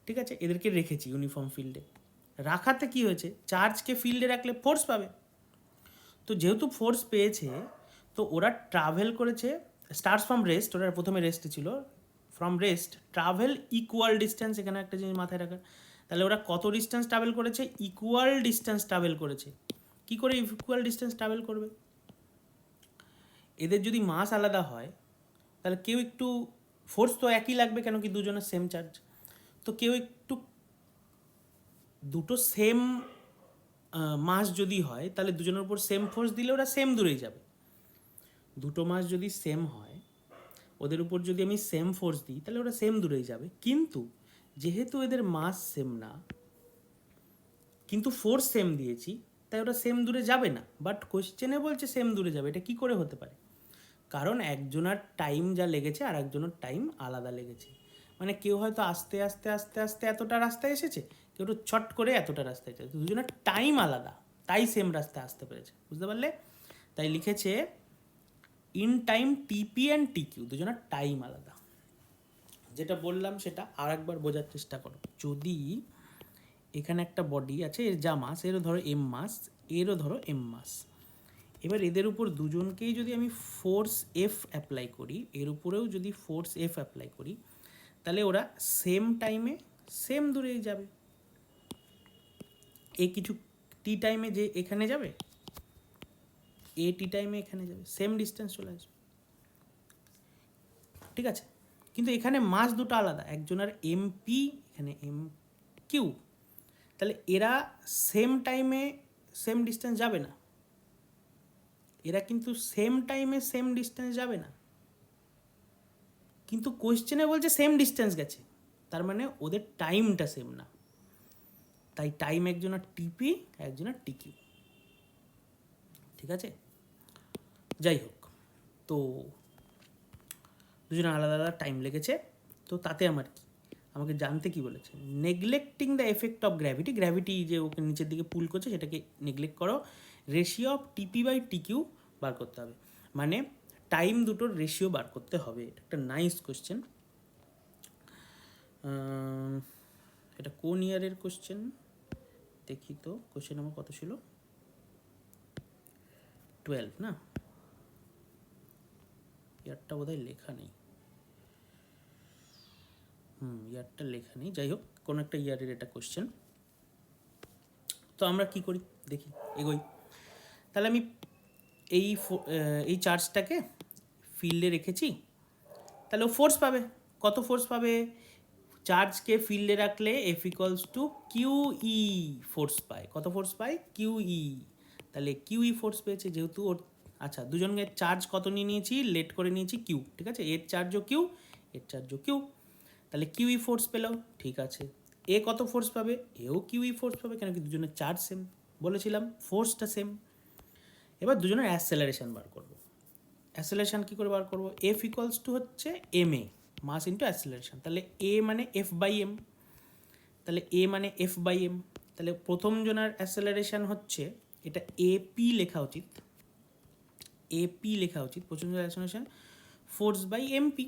ঠিক আছে, এদেরকে রেখেছি ইউনিফর্ম ফিল্ডে। রাখাতে কি হয়েছে, চার্জকে ফিল্ডে রাখলে ফোর্স পাবে, তো যেহেতু ফোর্স পেয়েছে তো ওরা ট্রাভেল করেছে, স্টার্টস ফ্রম রেস্ট, ওরা প্রথমে রেস্টে ছিল, from rest travel equal distance, এখানে একটা জিনিস মাথায় রাখার। তাহলে ওরা কত ডিস্টেন্স ট্রাভেল করেছে, ইকুয়াল ডিস্টেন্স ট্রাভেল করেছে। কী করে ইকুয়াল ডিস্টেন্স ট্রাভেল করবে, এদের যদি মাস আলাদা হয় তাহলে কেউ একটু, ফোর্স তো একই লাগবে কেন কি দুজনের সেম চার্জ, তো কেউ একটু, দুটো সেম মাস যদি হয় তাহলে দুজনের উপর সেম ফোর্স দিলে ওরা সেম দূরেই যাবে। দুটো মাস যদি সেম হয়, ওদের উপর যদি আমি সেম ফোর্স দিই তাহলে ওরা সেম দূরেই যাবে। কিন্তু যেহেতু এদের মাস সেম না কিন্তু ফোর্স সেম দিয়েছি, তাই ওরা সেম দূরে যাবে না। বাট কোশ্চেনে বলছে সেম দূরে যাবে, এটা কি করে হতে পারে, কারণ একজনের টাইম যা লেগেছে আর একজনের টাইম আলাদা লেগেছে। মানে কেউ হয়তো আস্তে আস্তে আস্তে আস্তে এতটা রাস্তায় এসেছে, কেউ তো ছট করে এতটা রাস্তায় এসেছে, দুজনের টাইম আলাদা, তাই সেম রাস্তায় আসতে পেরেছে। বুঝতে পারলে, তাই লিখেছে ইন টাইম টিপি অ্যান্ড টিকিউ, দুজনের টাইম আলাদা। যেটা বললাম সেটা আর একবার বোঝার চেষ্টা করো। যদি এখানে একটা বডি আছে, এর যা মাস, এরও ধরো এম মাস, এরও ধরো এম মাস, এবার এদের উপর দুজনকেই যদি আমি ফোর্স এফ অ্যাপ্লাই করি, এর উপরেও যদি ফোর্স এফ অ্যাপ্লাই করি, তাহলে ওরা সেম টাইমে সেম দূরেই যাবে। এ কিছু টি টাইমে যে এখানে যাবে, এ টি টাইমে এখানে যাবে, সেম ডিস্টেন্স চলে আসবে। ঠিক আছে, কিন্তু এখানে মাস দুটো আলাদা, একজনের এমপি এখানে এম কিউ, তাহলে এরা সেম টাইমে সেম ডিস্টেন্স যাবে না, এরা কিন্তু সেম টাইমে সেম ডিস্টেন্স যাবে না, কিন্তু কোয়েশ্চেনে বলছে সেম ডিস্টেন্স গেছে, তার মানে ওদের টাইমটা সেম না, তাই টাইম একজনের টিপি একজনের টিকিউ। ঠিক আছে, যাই হোক, তো দুজনের আলাদা আলাদা টাইম লেগেছে, তো তাতে আমার কি, আমাকে জানতে কি বলেছে, neglecting the effect of gravity, gravity যে ওকে নিচের দিকে পুল করছে সেটাকে নেগলেক্ট করো, রেশিও অফ টিপি বাই টিকিউ বার করতে হবে, মানে টাইম দুটোর রেশিও বার করতে হবে। এটা একটা নাইস কোশ্চেন। এটা কোন ইয়ারের কোশ্চেন দেখি তো, কোশ্চেন আমার কত ছিল, 12 না, ইয়ারটা বোধহয় লেখা নেই, ইয়ারটা লেখা নেই, যাই হোক কোনো একটা ইয়ারের এটা কোশ্চেন। তো আমরা কি করি দেখি, এগোই। তাহলে আমি এই চার্জটাকে ফিল্ডে রেখেছি, তাহলে ও ফোর্স পাবে, কত ফোর্স পাবে, চার্জকে ফিল্ডে রাখলে F equals to Q E force পায়, কত ফোর্স পায়, কিউ ই, তাহলে কিউ ই ফোর্স পেয়েছে যেহেতু ওর, আচ্ছা দুজনের চার্জ কত নিয়ে নিয়েছি, লেট করে নিয়েছি কিউ, ঠিক আছে, এর চার্জও কিউ এর চার্জও কিউ, তাহলে কিউ ই ফোর্স পেল। ঠিক আছে, এ কত ফোর্স পাবে, এও কিউ ই ফোর্স পাবে, কেন কি দুজনের চার্জ সেম, বলেছিলাম ফোর্সটা সেম। এবার দুজনের অ্যাসেলারেশন বার করবো, অ্যাসেলারেশন কী করে বার করবো, এফ ইকুয়ালস টু হচ্ছে এম এ মাস ইন্টু অ্যাসেলারেশন, তাহলে এ মানে এফ বাই এম, তাহলে এ মানে এফ বাই এম, তাহলে প্রথম জনের অ্যাসেলারেশন হচ্ছে, এটা এপি লেখা উচিত, এপি লেখা উচিত, প্রথম জনের অ্যাসেলারেশন ফোর্স বাই এমপি।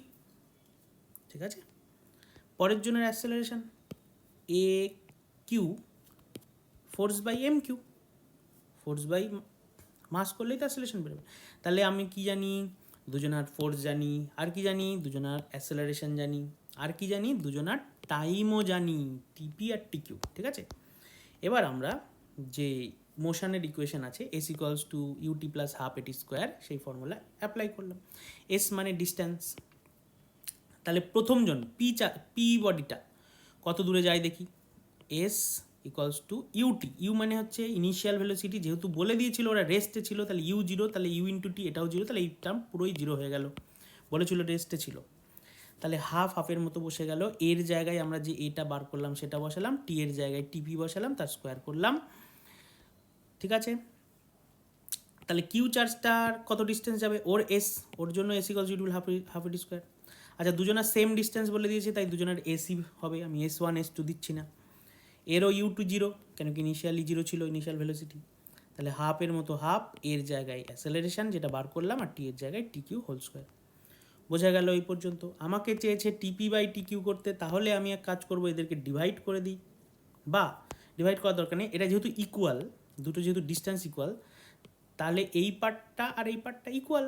ঠিক আছে, পরের জনের অ্যাসেলারেশন এ Q force by M Q, force by mass করলেই তো অ্যাসেলারেশন বেরোবে। তাহলে আমি কি জানি, দুজনার ফোর্স জানি, আর কি জানি, দুজনার অ্যাসেলারেশন জানি, আর কি জানি, দুজনার টাইমও জানি, টিপি আর টিকিউ। ঠিক আছে, এবার আমরা যে মোশনের ইকুয়েশন আছে S equals to UT plus half AT square, সেই ফর্মুলা অ্যাপ্লাই করলাম। এস মানে ডিস্টেন্স, তাহলে প্রথমজন পি বডিটা কত দূরে যায় দেখি, S equals to UT, U মানে হচ্ছে ইনিশিয়াল ভেলোসিটি, যেহেতু বলে দিয়েছিল ওরা রেস্টে ছিল তাহলে ইউ জিরো, তাহলে ইউ ইন্টু টি এটাও জিরো, তাহলে এই টার্ম পুরোই জিরো হয়ে গেল, বলেছিল রেস্টে ছিল, তাহলে হাফ হাফের মতো বসে গেল, এর জায়গায় আমরা যে এটা বার করলাম সেটা বসালাম, টি এর জায়গায় টিপি বসালাম, তার স্কোয়ার করলাম। ঠিক আছে, তাহলে কিউ চার্জটার কত ডিস্টেন্স যাবে, ওর এস, ওর জন্য S equals to half AT square. আচ্ছা দুজনের সেম ডিস্টেন্স বলে দিয়েছে তাই দুজনের এসি হবে, আমি S1 S2 দিচ্ছি না, এরও ইউ টু জিরো, কেন কি ইনিশিয়ালি জিরো ছিল ইনিশিয়াল ভেলোসিটি, তাহলে হাফের মতো হাফ, এর জায়গায় অ্যাসেলারেশন যেটা বার করলাম, আর টি এর জায়গায় টি কিউ হোল স্কোয়ার। বোঝা গেল এই পর্যন্ত? আমাকে চেয়েছে টিপি বাই টি কিউ করতে, তাহলে আমি এক কাজ করবো, এদেরকে ডিভাইড করে দিই, বা ডিভাইড করার দরকার নেই, এটা যেহেতু ইকুয়াল, দুটো যেহেতু ডিস্টেন্স ইকুয়াল, তাহলে এই পার্টটা আর এই পার্টটা ইকুয়াল।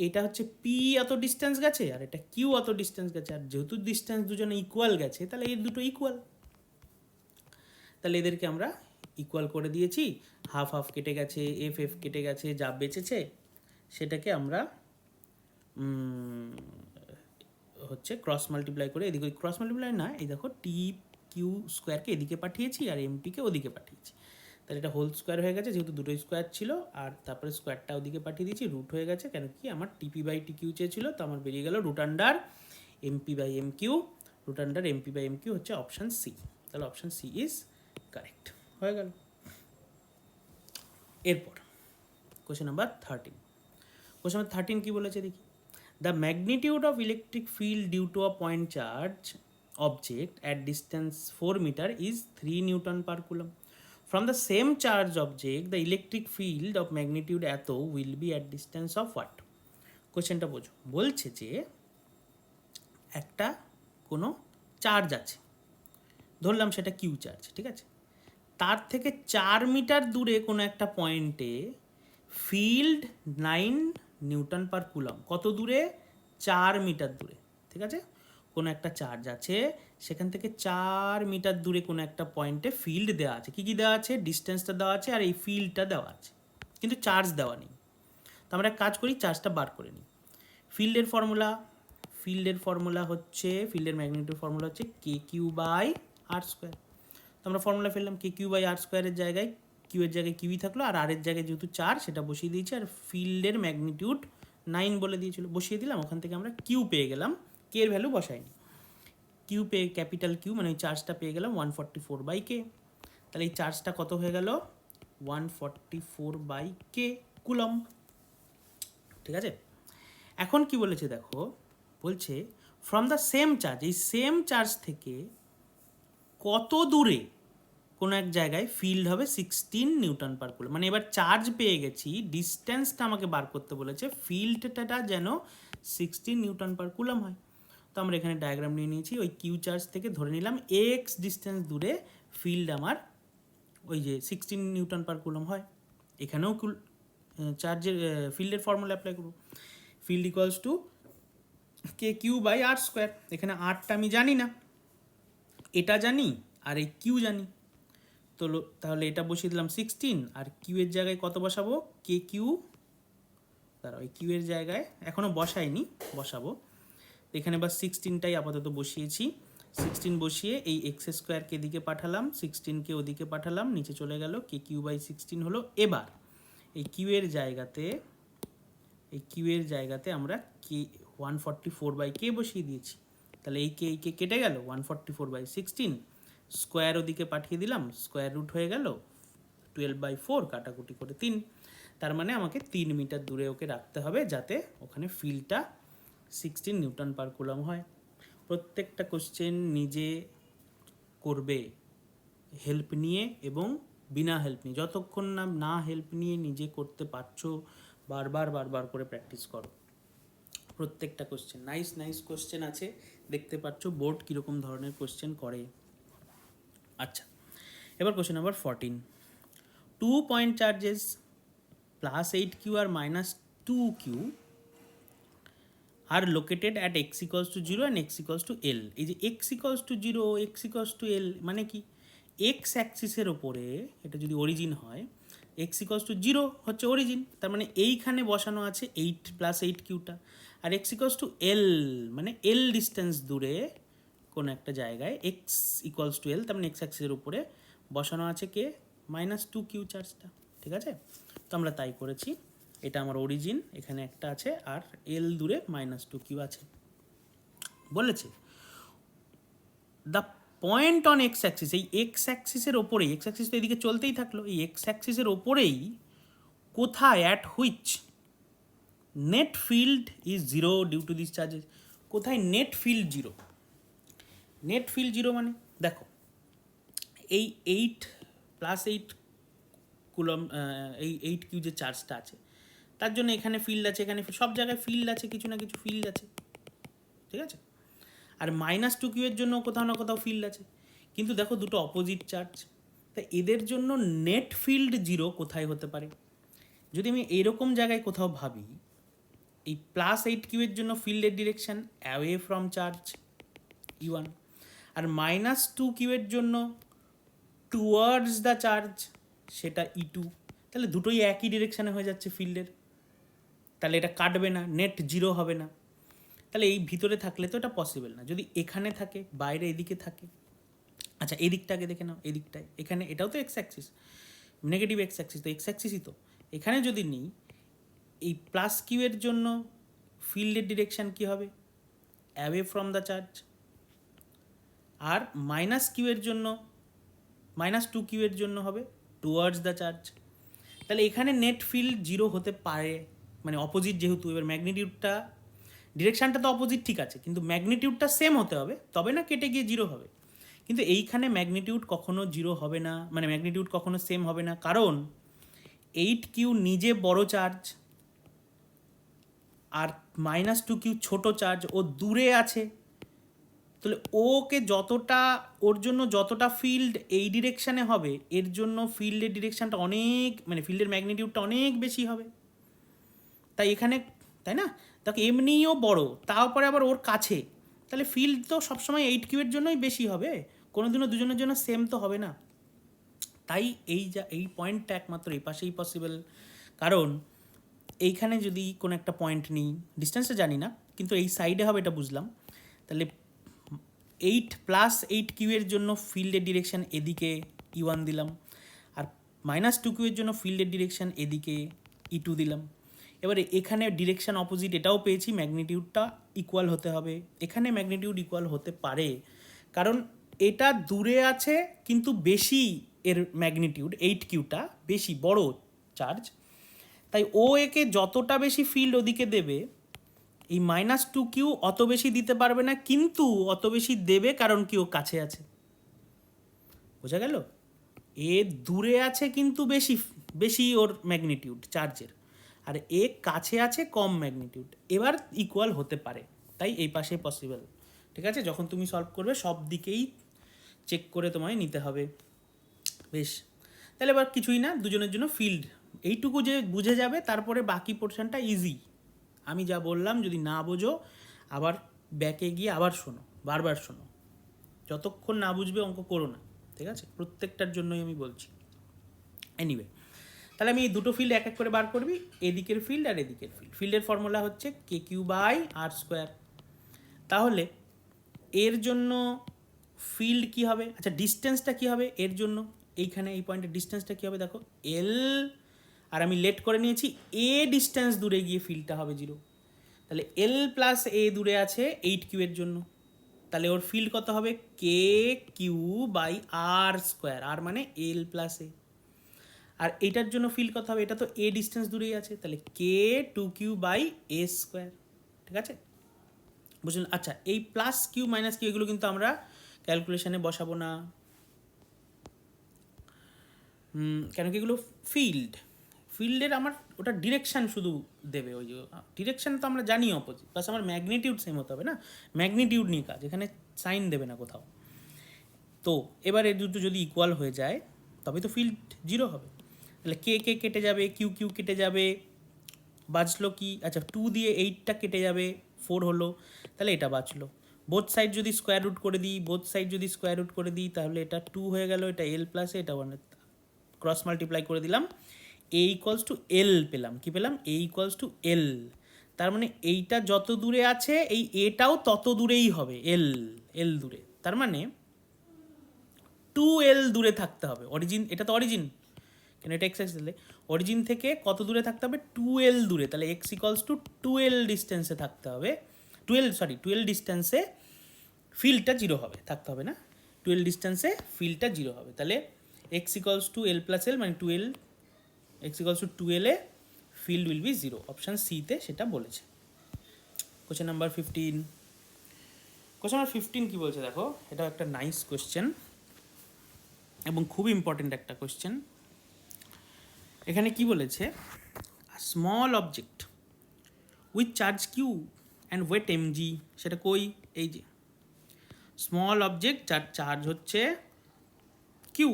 এটা হচ্ছে পি অত ডিস্টেন্স গেছে, আর এটা কিউ অত ডিস্টেন্স গেছে, আর যেহেতু ডিস্টেন্স দুজনে ইকুয়াল গেছে, তাহলে এই দুটো ইকুয়াল। তাহলে এদেরকে আমরা ইকুয়াল করে দিয়েছি, হাফ হাফ কেটে গেছে, এফ এফ কেটে গেছে, যা বেঁচেছে সেটাকে আমরা হচ্ছে ক্রস মাল্টিপ্লাই করে এদিকে, ক্রস মাল্টিপ্লাই না, এই দেখো টি কিউ স্কোয়ারকে এদিকে পাঠিয়েছি আর এমপিকে ওদিকে পাঠিয়েছি, তাহলে এটা হোল স্কোয়ার হয়ে গেছে, যেহেতু দুটোই স্কোয়ার ছিল, আর তারপরে স্কোয়ারটা ওদিকে পাঠিয়ে দিয়েছি, রুট হয়ে গেছে, কেন কি আমার টিপি বাই টি কিউ চেয়েছিল, তো আমার বেরিয়ে গেল root under MP by M Q, root under MP by M Q হচ্ছে অপশান সি। তাহলে অপশান সি ইজ কারেক্ট হয়ে গেল। এরপর কোশ্চেন নাম্বার 13। কোশ্চেন নাম্বার 13 কি বলেছে দেখি। The magnitude of electric field due to a point charge object at distance 4 meter is 3 Newton per coulomb. From the same charge object, the electric field of magnitude এত will be at distance of what? কোশ্চেনটা বোঝো। বলছে যে একটা কোনো charge আছে, ধরলাম সেটা কিউ চার্জ, ঠিক আছে, তার থেকে 4 মিটার দূরে কোনো একটা পয়েন্টে ফিল্ড 9 নিউটন পার কুলম। কত দূরে? 4 মিটার দূরে, ঠিক আছে, কোনো একটা চার্জ আছে, সেখান থেকে 4 মিটার দূরে কোনো একটা পয়েন্টে ফিল্ড দেওয়া আছে। কী কী দেওয়া আছে? ডিস্টেন্সটা দেওয়া আছে আর এই ফিল্ডটা দেওয়া আছে, কিন্তু চার্জ দেওয়া নেই। তো আমরা এক কাজ করি, চার্জটা বার করে নিই। ফিল্ডের ফর্মুলা হচ্ছে, ফিল্ডের ম্যাগনিটিউড ফর্মুলা হচ্ছে কে কিউ বাই আর স্কোয়ার। তো আমরা ফর্মুলা ফেললাম, কে কিউ বাই আর স্কোয়ারের জায়গায় কিউ এর জায়গায় কিউই থাকলো, আর আর এর জায়গায় যেহেতু 4 সেটা বসিয়ে দিয়েছি, আর ফিল্ডের ম্যাগনিটিউড 9 বলে দিয়েছিল, বসিয়ে দিলাম। ওখান থেকে আমরা কিউ পেয়ে গেলাম, কে এর ভ্যালু বসাইনি, কিউ পেয়ে ক্যাপিটাল কিউ মানে ওই চার্জটা পেয়ে গেলাম 144 বাই কে। তাহলে এই চার্জটা কত হয়ে গেল? 144 বাই কে কুলম, ঠিক আছে। এখন কি বলেছে দেখো, বলছে ফ্রম দ্য সেম চার্জ, এই সেম চার্জ থেকে কত দূরে কোনো এক জায়গায় ফিল্ড হবে 16 নিউটন পার কুলম। মানে এবার চার্জ পেয়ে গেছি, ডিস্টেন্সটা আমাকে বার করতে বলেছে, ফিল্ডটা যেন 16 নিউটন পার কুলম হয়। তো আমরা এখানে ডায়াগ্রাম নিয়ে নিয়েছি, ওই কিউ চার্জ থেকে ধরে নিলাম এক্স ডিস্টেন্স দূরে ফিল্ড আমার ওই যে 16 নিউটন পার কুলম হয়। এখানেও চার্জের ফিল্ডের ফর্মুলা অ্যাপ্লাই করব, field equals to K Q by R square. এখানে আরটা আমি জানি না, এটা জানি আর এই কিউ জানি, তো তাহলে এটা বসিয়ে দিলাম 16, আর কিউ এর জায়গায় কত বসাবো? কে কিউ, দাঁড়াও এই কিউ এর জায়গায় এখনও বসাইনি, বসাবো। এখানে বা 16টাই আপাতত বসিয়েছি, 16 বসিয়ে এই এক্স স্কোয়ারকে এদিকে পাঠালাম, 16কে ওদিকে পাঠালাম, নিচে চলে গেল, কে কিউ বাই 16 হলো। এবার এই কিউ এর জায়গাতে আমরা কে 144 বাই কে বসিয়ে দিয়েছি, তাহলে এই কে কেটে গেল, 144 বাই 16 স্কোয়ার ওদিকে পাঠিয়ে দিলাম, স্কোয়ার রুট হয়ে গেল 12/4, কাটাকুটি করে 3। তার মানে আমাকে 3 মিটার দূরে ওকে রাখতে হবে, যাতে ওখানে ফিল্ডটা 16 নিউটন পার কুলম হয়। প্রত্যেকটা কোশ্চেন নিজে করবে হেল্প নিয়ে এবং বিনা হেল্প নিয়ে। যতক্ষণ না হেল্প নিয়ে নিজে করতে পারছো, বারবার করে প্র্যাকটিস করো। প্রত্যেকটা কোশ্চেন নাইস কোশ্চেন আছে, দেখতে পাচ্ছ বোর্ড কীরকম ধরনের কোশ্চেন করে। আচ্ছা, এবার question number 14। 2 point charges +8q আর -2q are located at x equals to 0 and x equals to L. এই যে x equals to 0, x equals to L মানে কি? এক্স অ্যাক্সিসের ওপরে এটা যদি অরিজিন হয়, x ইকুয়ালস টু 0 হচ্ছে অরিজিন, তার মানে এইখানে বসানো আছে 8 + 8q, আর x ইকুয়ালস টু এল মানে এল ডিস্টেন্স দূরে কোনো একটা জায়গায় x ইকুয়ালস টু এল, তার মানে x অ্যাক্সিসের উপরে বসানো আছে কে? -2q চার্জটা, ঠিক আছে। তো আমরা তাই করেছি, এটা আমার অরিজিন, এখানে একটা আছে, আর এল দূরে -2q আছে। বলেছে the point on x Axis, এই এক্স অ্যাক্সিসের ওপরেই, এক্স অ্যাক্সিস তো এদিকে চলতেই থাকলো, এই এক্স অ্যাক্সিসের ওপরেই কোথায়, at which net field is 0 due to this charges. কোথায় নেট ফিল্ড 0? নেট ফিল্ড 0 মানে দেখো, এই 8 + 8 কুলম এই 8Q যে চার্জটা আছে তার জন্য এখানে ফিল্ড আছে, এখানে সব জায়গায় ফিল্ড আছে, কিছু না কিছু ফিল্ড আছে, ঠিক আছে। আর -2Q এর জন্য কোথাও না কোথাও ফিল্ড আছে, কিন্তু দেখো দুটো অপোজিট চার্জ, তা এদের জন্য নেট ফিল্ড 0 কোথায় হতে পারে? যদি আমি এরকম জায়গায় কোথাও ভাবি, এই +8Q এর জন্য ফিল্ডের direction away from charge E1, আর -2Q এর জন্য টুয়ার্ডস দ্য চার্জ সেটা E2, তাহলে দুটোই একই ডিরেকশানে হয়ে যাচ্ছে ফিল্ডের, তাহলে এটা কাটবে না, নেট 0 হবে না। তাহলে এই ভিতরে থাকলে তো এটা পসিবল না। যদি এখানে থাকে, বাইরে এদিকে থাকে, আচ্ছা এদিকটাকে দেখে নাও, এদিকটায় এখানে এটাও তো x Axis, negative x Axis, তো এক্স অ্যাক্সিসই তো। এখানে যদি নিই, এই +Q এর জন্য ফিল্ডের ডিরেকশান কী হবে? Away from the charge. আর -Q এর জন্য, -2Q এর জন্য হবে টুয়ার্ডস দ্য চার্জ। তাহলে এখানে নেট ফিল্ড 0 হতে পারে, মানে অপোজিট যেহেতু, এবার ম্যাগনিটিউডটা, ডিরেকশানটা তো অপোজিট ঠিক আছে, কিন্তু ম্যাগনিটিউডটা সেম হতে হবে, তবে না কেটে গিয়ে 0 হবে। কিন্তু এইখানে ম্যাগনিটিউড কখনো 0 হবে না, মানে ম্যাগনিটিউড কখনো সেম হবে না, কারণ 8Q নিজে বড় চার্জ আর -2Q ছোট চার্জ, ও দূরে আছে। তাহলে ওকে যতটা, ওর জন্য যতটা ফিল্ড এই ডিরেকশানে হবে, এর জন্য ফিল্ডের ডিরেকশানটা অনেক, মানে ফিল্ডের ম্যাগনিটিউডটা অনেক বেশি হবে। তাই এখানে, তাই না, তাকে এমনিও বড়, তারপরে আবার ওর কাছে, তাহলে ফিল্ড তো সবসময় 8Q এর জন্যই বেশি হবে, কোনো দিনও দুজনের জন্য সেম তো হবে না। তাই এই পয়েন্টটা একমাত্র এই পাশেই পসিবল, কারণ এইখানে যদি কোনো একটা পয়েন্ট নিই, ডিস্টেন্সটা জানি না, কিন্তু এই সাইডে হবে এটা বুঝলাম। তাহলে 8 + 8Q এর জন্য ফিল্ডের ডিরেকশান এদিকে E1 দিলাম, আর -2Q এর জন্য ফিল্ডের ডিরেকশান এদিকে E2 দিলাম। এবারে এখানে ডিরেকশান অপোজিট, এটাও পেয়েছি, ম্যাগনিটিউডটা ইকুয়াল হতে হবে, এখানে ম্যাগনিটিউড ইকুয়াল হতে পারে, কারণ এটা দূরে আছে কিন্তু বেশি, এর ম্যাগনিটিউড 8Qটা বেশি বড় চার্জ, তাই ও একে যতটা বেশি ফিল্ড ওদিকে দেবে, এই -2Q অত বেশি দিতে পারবে না, কিন্তু অত বেশি দেবে কারণ কি ও কাছে আছে। বোঝা গেল? এ দূরে আছে কিন্তু বেশি বেশি ওর ম্যাগনিটিউড চার্জের, আর এ কাছে আছে কম ম্যাগনিটিউড, এবার ইকুয়াল হতে পারে, তাই এই পাশে পসিবল। ঠিক আছে, যখন তুমি সলভ করবে সব দিকেই চেক করে তোমায় নিতে হবে। বেশ, তাহলে এবার কিছুই না, দুজনের জন্য ফিল্ড এইটুকু যে বুঝে যাবে, তারপরে বাকি পোর্শনটা ইজি। আমি যা বললাম যদি না বোঝো, আবার ব্যাকে গিয়ে আবার শোনো, বারবার শোনো, যতক্ষণ না বুঝবে অঙ্ক করো না, ঠিক আছে, প্রত্যেকটার জন্যই আমি বলছি। এনিওয়ে, তাহলে আমি এই দুটো ফিল্ড এক এক করে বার করবি, এদিকের ফিল্ড আর এদিকের ফিল্ড। ফিল্ডের ফর্মুলা হচ্ছে KQ/R²। তাহলে এর জন্য ফিল্ড কি হবে, আচ্ছা ডিস্টেন্সটা কি হবে এর জন্য, এইখানে এই পয়েন্টের ডিস্টেন্সটা কী হবে দেখো, L, আর আমি লেট করে নিয়েছি A ডিস্টেন্স দূরে গিয়ে ফিল্ডটা হবে 0। তাহলে L + A দূরে আছে 8Q এর জন্য, তাহলে ওর ফিল্ড কত হবে, KQ/R², আর মানে L + A। আর এটার জন্য ফিল্ড কত হবে, এটা তো A ডিস্টেন্স দূরেই আছে, তাহলে K2Q/A², ঠিক আছে, বুঝলেন? আচ্ছা, এই +Q - Q এগুলো কিন্তু আমরা ক্যালকুলেশনে বসাবো না, কেন কি এগুলো ফিল্ডের আমার ওটা ডিরেকশান শুধু দেবে, ওই ডিরেকশান তো আমরা জানি অপোজিট, প্লাস আমার ম্যাগনিটিউড সেম হতে হবে না, ম্যাগনিটিউড নিয়ে কাজ, এখানে সাইন দেবে না কোথাও। তো এবার এই দুটো যদি ইকুয়াল হয়ে যায় তবে তো ফিল্ড 0 হবে। তাহলে কে কেটে যাবে, কিউ কেটে যাবে, বাঁচলো কি, আচ্ছা 2 দিয়ে 8টা কেটে যাবে, 4 হলো, তাহলে এটা বাঁচলো। বোথ সাইড যদি স্কোয়ার রুট করে দিই, তাহলে এটা 2 হয়ে গেল, এটা L + A, এটা 1, ক্রস মাল্টিপ্লাই করে দিলাম, A = L পেলাম, কি পেলাম, A = L। তার মানে এইটা যত দূরে আছে এই এটাও তত দূরেই হবে, L দূরে, তার মানে 2L দূরে থাকতে হবে অরিজিন, এটা তো অরিজিন, কেন এটা এক্স অ্যাক্সিস, অরিজিন থেকে কত দূরে থাকতে হবে, 2L দূরে, তাহলে x = 2L ডিস্টেন্সে থাকতে হবে, 12 ডিস্টেন্সে ফিল্ডটা 0 হবে, থাকতে হবে না, 12 ডিস্টেন্সে ফিল্ডটা 0 হবে, তাহলে x = L + L, মানে 2L, x = 2L A field will be 0, option সিতে সেটা বলেছে। কোশ্চেন নাম্বার 15, কোশ্চেন নাম্বার 15 কী বলছে দেখো, এটা একটা নাইস কোশ্চেন এবং খুব ইম্পর্টেন্ট একটা কোশ্চেন। এখানে কি বলেছে, small object with charge Q and weight MG, সেটা কই, এই যে স্মল অবজেক্ট যার চার্জ হচ্ছে কিউ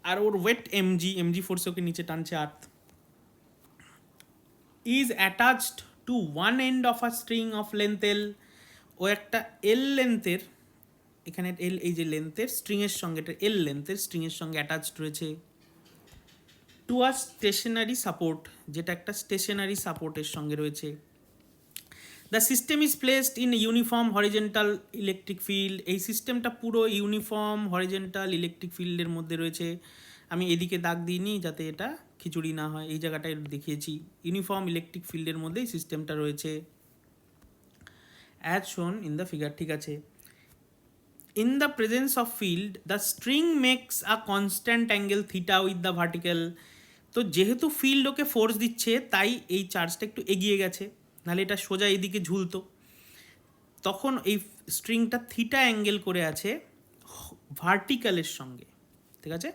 আর ওর ওয়েট এমজি, এমজি ফোর্সে ওকে নিচে টানছে earth, is attached to one end of a string of length L, ও একটা এল লেন্থের, এখানে এল এই যে লেন্থের স্ট্রিংয়ের সঙ্গে, এটা এল লেন্থের স্ট্রিংয়ের সঙ্গে অ্যাটাচড রয়েছে, টু আ স্টেশনারি সাপোর্ট, যেটা একটা স্টেশনারি সাপোর্টের সঙ্গে রয়েছে। The system is placed in uniform horizontal electric field, এই সিস্টেমটা পুরো ইউনিফর্ম হরিজেন্টাল ইলেকট্রিক ফিল্ডের মধ্যে রয়েছে। আমি এদিকে দাগ দিইনি যাতে এটা খিচুড়ি না হয়, এই জায়গাটায় দেখিয়েছি, ইউনিফর্ম ইলেকট্রিক ফিল্ডের মধ্যেই সিস্টেমটা রয়েছে, as shown in the figure, ঠিক আছে। In the presence of field the string makes a constant angle theta with the vertical, তো যেহেতু ফিল্ড ওকে ফোর্স দিচ্ছে তাই এই চার্জটা একটু এগিয়ে গেছে, নাহলে এটা সোজা এদিকে ঝুলতো, তখন এই স্ট্রিংটা থিটা অ্যাঙ্গেল করে আছে ভার্টিক্যালের সঙ্গে, ঠিক আছে।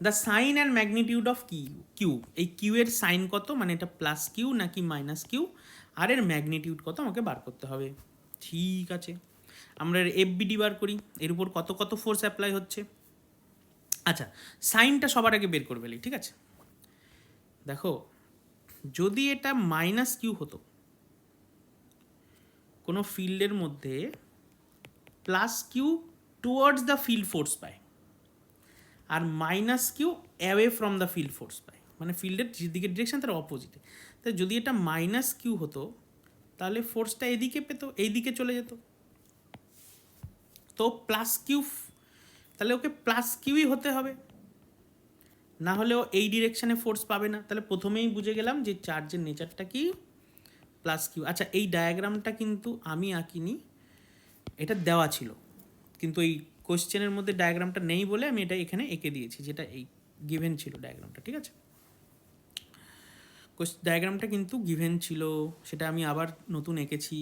The sign and magnitude of Q, এই কিউ এর সাইন কত, মানে এটা প্লাস কিউ নাকি মাইনাস কিউ, আর এর ম্যাগনিটিউড কত আমাকে বার করতে হবে, ঠিক আছে। আমরা এর এফবিডি বার করি, এর উপর কত কত ফোর্স অ্যাপ্লাই হচ্ছে। আচ্ছা, সাইনটা সবার আগে বের করে ফেলি, ঠিক আছে। দেখো, যদি এটা মাইনাস কিউ হতো, কোনো ফিল্ডের মধ্যে plus Q towards the field force পায়, আর minus Q away from the field force পায়, মানে ফিল্ডের যেদিকে ডিরেকশন তার অপোজিটে। তাই যদি এটা মাইনাস কিউ হতো তাহলে ফোর্সটা এদিকে পেত, এই দিকে চলে যেত, তো প্লাস কিউ, তাহলে ওকে প্লাস কিউই হতে হবে, না হলেও এই ডিরেকশানে ফোর্স পাবে না। তাহলে প্রথমেই বুঝে গেলাম যে চার্জের নেচারটা কি, প্লাস কিউ। আচ্ছা, এই ডায়াগ্রামটা কিন্তু আমি আঁকিনি, এটা দেওয়া ছিল, কিন্তু এই কোশ্চেনের মধ্যে ডায়াগ্রামটা নেই বলে আমি এটা এখানে এঁকে দিয়েছি, যেটা এই গিভেন ছিল ডায়াগ্রামটা, ঠিক আছে। ডায়াগ্রামটা কিন্তু গিভেন ছিল, সেটা আমি আবার নতুন এঁকেছি।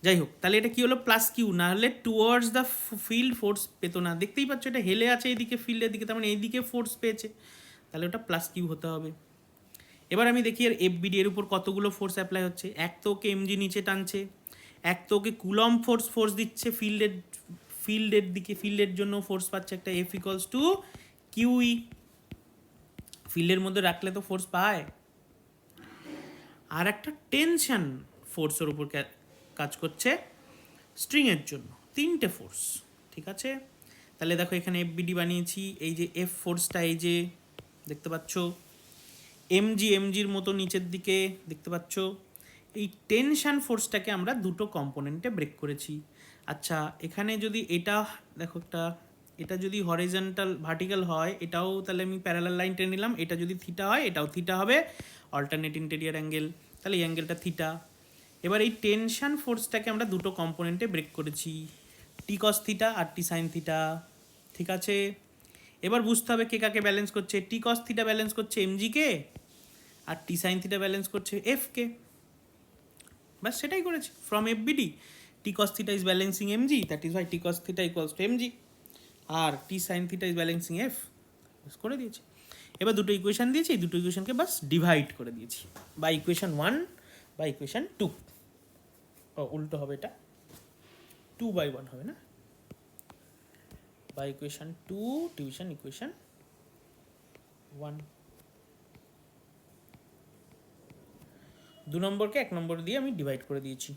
যাই হোক, তাহলে এটা কি হলো, প্লাস কিউ, না হলে টুয়ার্ডস দ্য ফিল্ড ফোর্স পেতো না, দেখতেই পাচ্ছ এটা হেলে আছে এইদিকে ফিল্ডের দিকে, তার মানে এইদিকে ফোর্স পেয়েছে, তাহলে ওটা প্লাস কিউ হতে হবে। এবার আমি দেখি আর এফবিডি এর উপর কতগুলো ফোর্স অ্যাপ্লাই হচ্ছে। এক তো ওকে এমজি নিচে টানছে, এক তো ওকে কুলম ফোর্স দিচ্ছে ফিল্ডের দিকে, ফিল্ডের জন্য ফোর্স পাচ্ছে একটা, এফ ইকলস টু কিউই, ফিল্ডের মধ্যে রাখলে তো ফোর্স পায়, আর একটা টেনশন ফোর্সের উপর কাজ করছে স্ট্রিংয়ের জন্য, তিনটে ফোর্স, ঠিক আছে। তাহলে দেখো এখানে এফবিডি বানিয়েছি, এই যে এফ ফোর্সটা এই যে দেখতে পাচ্ছ, এমজির মতো নিচের দিকে দেখতে পাচ্ছ, এই টেনশন ফোর্সটাকে আমরা দুটো কম্পোনেন্টে ব্রেক করেছি। আচ্ছা, এখানে যদি এটা দেখো, এটা যদি হরিজন্টাল ভার্টিক্যাল হয়, এটাও তাহলে আমি প্যারালাল লাইন টেনে নিলাম, এটা যদি থিটা হয় এটাও থিটা হবে, অল্টারনেট ইন্টেরিয়র অ্যাঙ্গেল, তাহলে এই অ্যাঙ্গেলটা থিটা। এবার এই টেনশন ফোর্সটাকে আমরা দুটো কম্পোনেন্টে ব্রেক করেছি, টি কস থিটা আর টি সাইন থিটা, ঠিক আছে। এবার বুঝতে হবে কে কাকে ব্যালেন্স করছে, টি কস থিটা ব্যালেন্স করছে এমজিকে, আর টি সাইন থিটা ব্যালেন্স করছে এফকে, ব্যাস সেটাই করেছি। From FBD T cos theta is balancing MG, that is why T cos theta equals to MG, আর T sine theta is balancing F, করে দিয়েছি। এবার দুটো ইকুয়েশন দিয়েছি, এই দুটো ইকুয়েশনকে বাস ডিভাইড করে দিয়েছি, বা ইকুয়েশন 1 বা ইকুয়েশন 2, ও উল্টো হবে, এটা 2/1 হবে না, বা ইকুয়েশন 2 ডিভিশন ইকুয়েশন 1, 2 নম্বরকে 1 নম্বর দিয়ে আমি ডিভাইড করে দিয়েছি।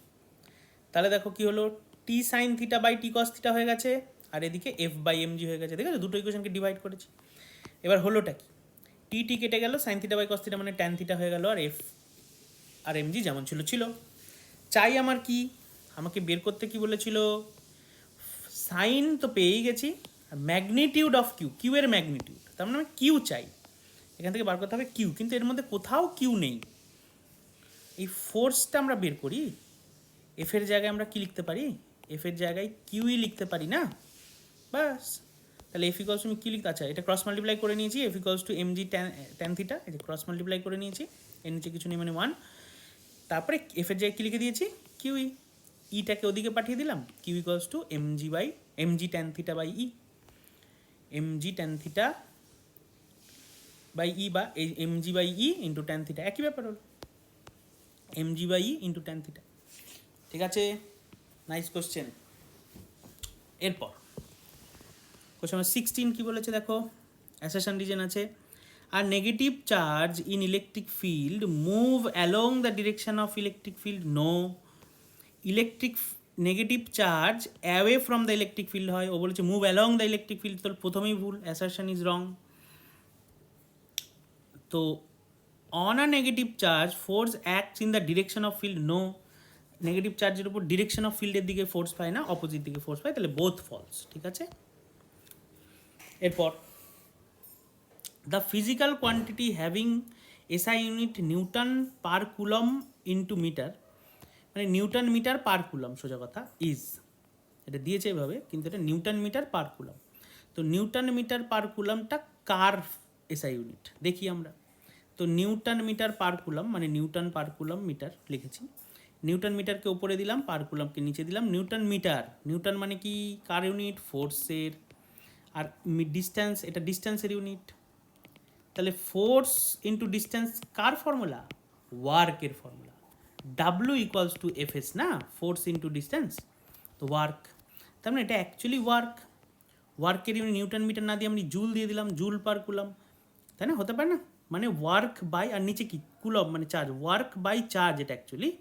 তাহলে দেখো কি হলো, T sine theta by T cos theta হয়ে গেছে, আর এদিকে এফ বাই এমজি হয়ে গেছে, ঠিক আছে, দুটো ইকুয়েশনকে ডিভাইড করেছি। এবার হলোটা কি, টি কেটে গেল, sine theta by cos theta মানে ট্যান থিটা হয়ে গেল, আর এফ আর এমজি যেমন ছিল। চাই আমার কি, আমাকে বের করতে কি বলেছিল, সাইন তো পেয়েই গেছি, আর ম্যাগনিটিউড অফ কিউ এর ম্যাগনিটিউড, তার মানে আমি কিউ চাই, এখান থেকে বার করতে হবে কিউ, কিন্তু এর মধ্যে কোথাও কিউ নেই। এই ফোর্সটা আমরা বের করি, এফের জায়গায় আমরা কি লিখতে পারি, এফের জায়গায় কিউই লিখতে পারি না, বাস। তাহলে এফ ইকলস টু কি লিখতে, আচ্ছা এটা ক্রস মাল্টিপ্লাই করে নিয়েছি, F equals to MG tan theta, এই যে ক্রস মাল্টিপ্লাই করে নিয়েছি, এর নিচে কিছু নেই মানে 1, তারপরে এফের জায়গায় কি লিখে দিয়েছি কিউই, ইটাকে ওদিকে পাঠিয়ে দিলাম, Q equals to MG tan theta by E, MG tan theta by E বা এই mg by E into tan theta, একই ব্যাপার হলো mg by E into tan theta. ঠিক আছে, নাইস কোশ্চেন। এরপর কোশ্চেন নাম্বার 16 কি বলেছে দেখো, অ্যাসারশন রিজন আছে, আর negative charge in electric field move along the direction of electric field, no. Electric negative charge away from the electric field হয়, ও বলেছে move along the electric field, তো প্রথমেই ভুল, অ্যাসারশন ইজ রং। তো on a negative charge force acts in the direction of field, no. Negative চার্জের উপর direction of ফিল্ডের দিকে ফোর্স পায় না, অপোজিট দিকে ফোর্স পায়, তাহলে বোথ ফলস। ঠিক আছে, এরপর the physical quantity having SI unit newton per coulomb into metre, মানে নিউটন মিটার পার কুলম, সোজা কথা ইজ, এটা দিয়েছে এভাবে, কিন্তু এটা নিউটন মিটার পার কুলম। তো নিউটন মিটার পার কুলমটা কার এসআই ইউনিট দেখি আমরা। তো নিউটন মিটার পার কুলম মানে নিউটন পার কুলম মিটার লিখেছি, নিউটন মিটারকে উপরে দিলাম, পার কুলমকে নিচে দিলাম। নিউটন মিটার, নিউটন মানে কি কার ইউনিট, ফোর্সের, আর ডিস্টেন্স এটা ডিস্টেন্সের ইউনিট, তাহলে ফোর্স ইন্টু ডিস্টেন্স কার ফর্মুলা, ওয়ার্কের formula, W equals to F S না, ফোর্স ইন্টু ডিস্টেন্স, তো ওয়ার্ক, তার মানে এটা অ্যাকচুয়ালি ওয়ার্ক। ওয়ার্কের ইউনিট নিউটন মিটার না দিয়ে আমি জুল দিয়ে দিলাম, জুল পার কুলম, তাই না, হতে পারে না, মানে ওয়ার্ক বাই, আর নিচে কি কুলম মানে চার্জ, ওয়ার্ক বাই চার্জ, এটা অ্যাকচুয়ালি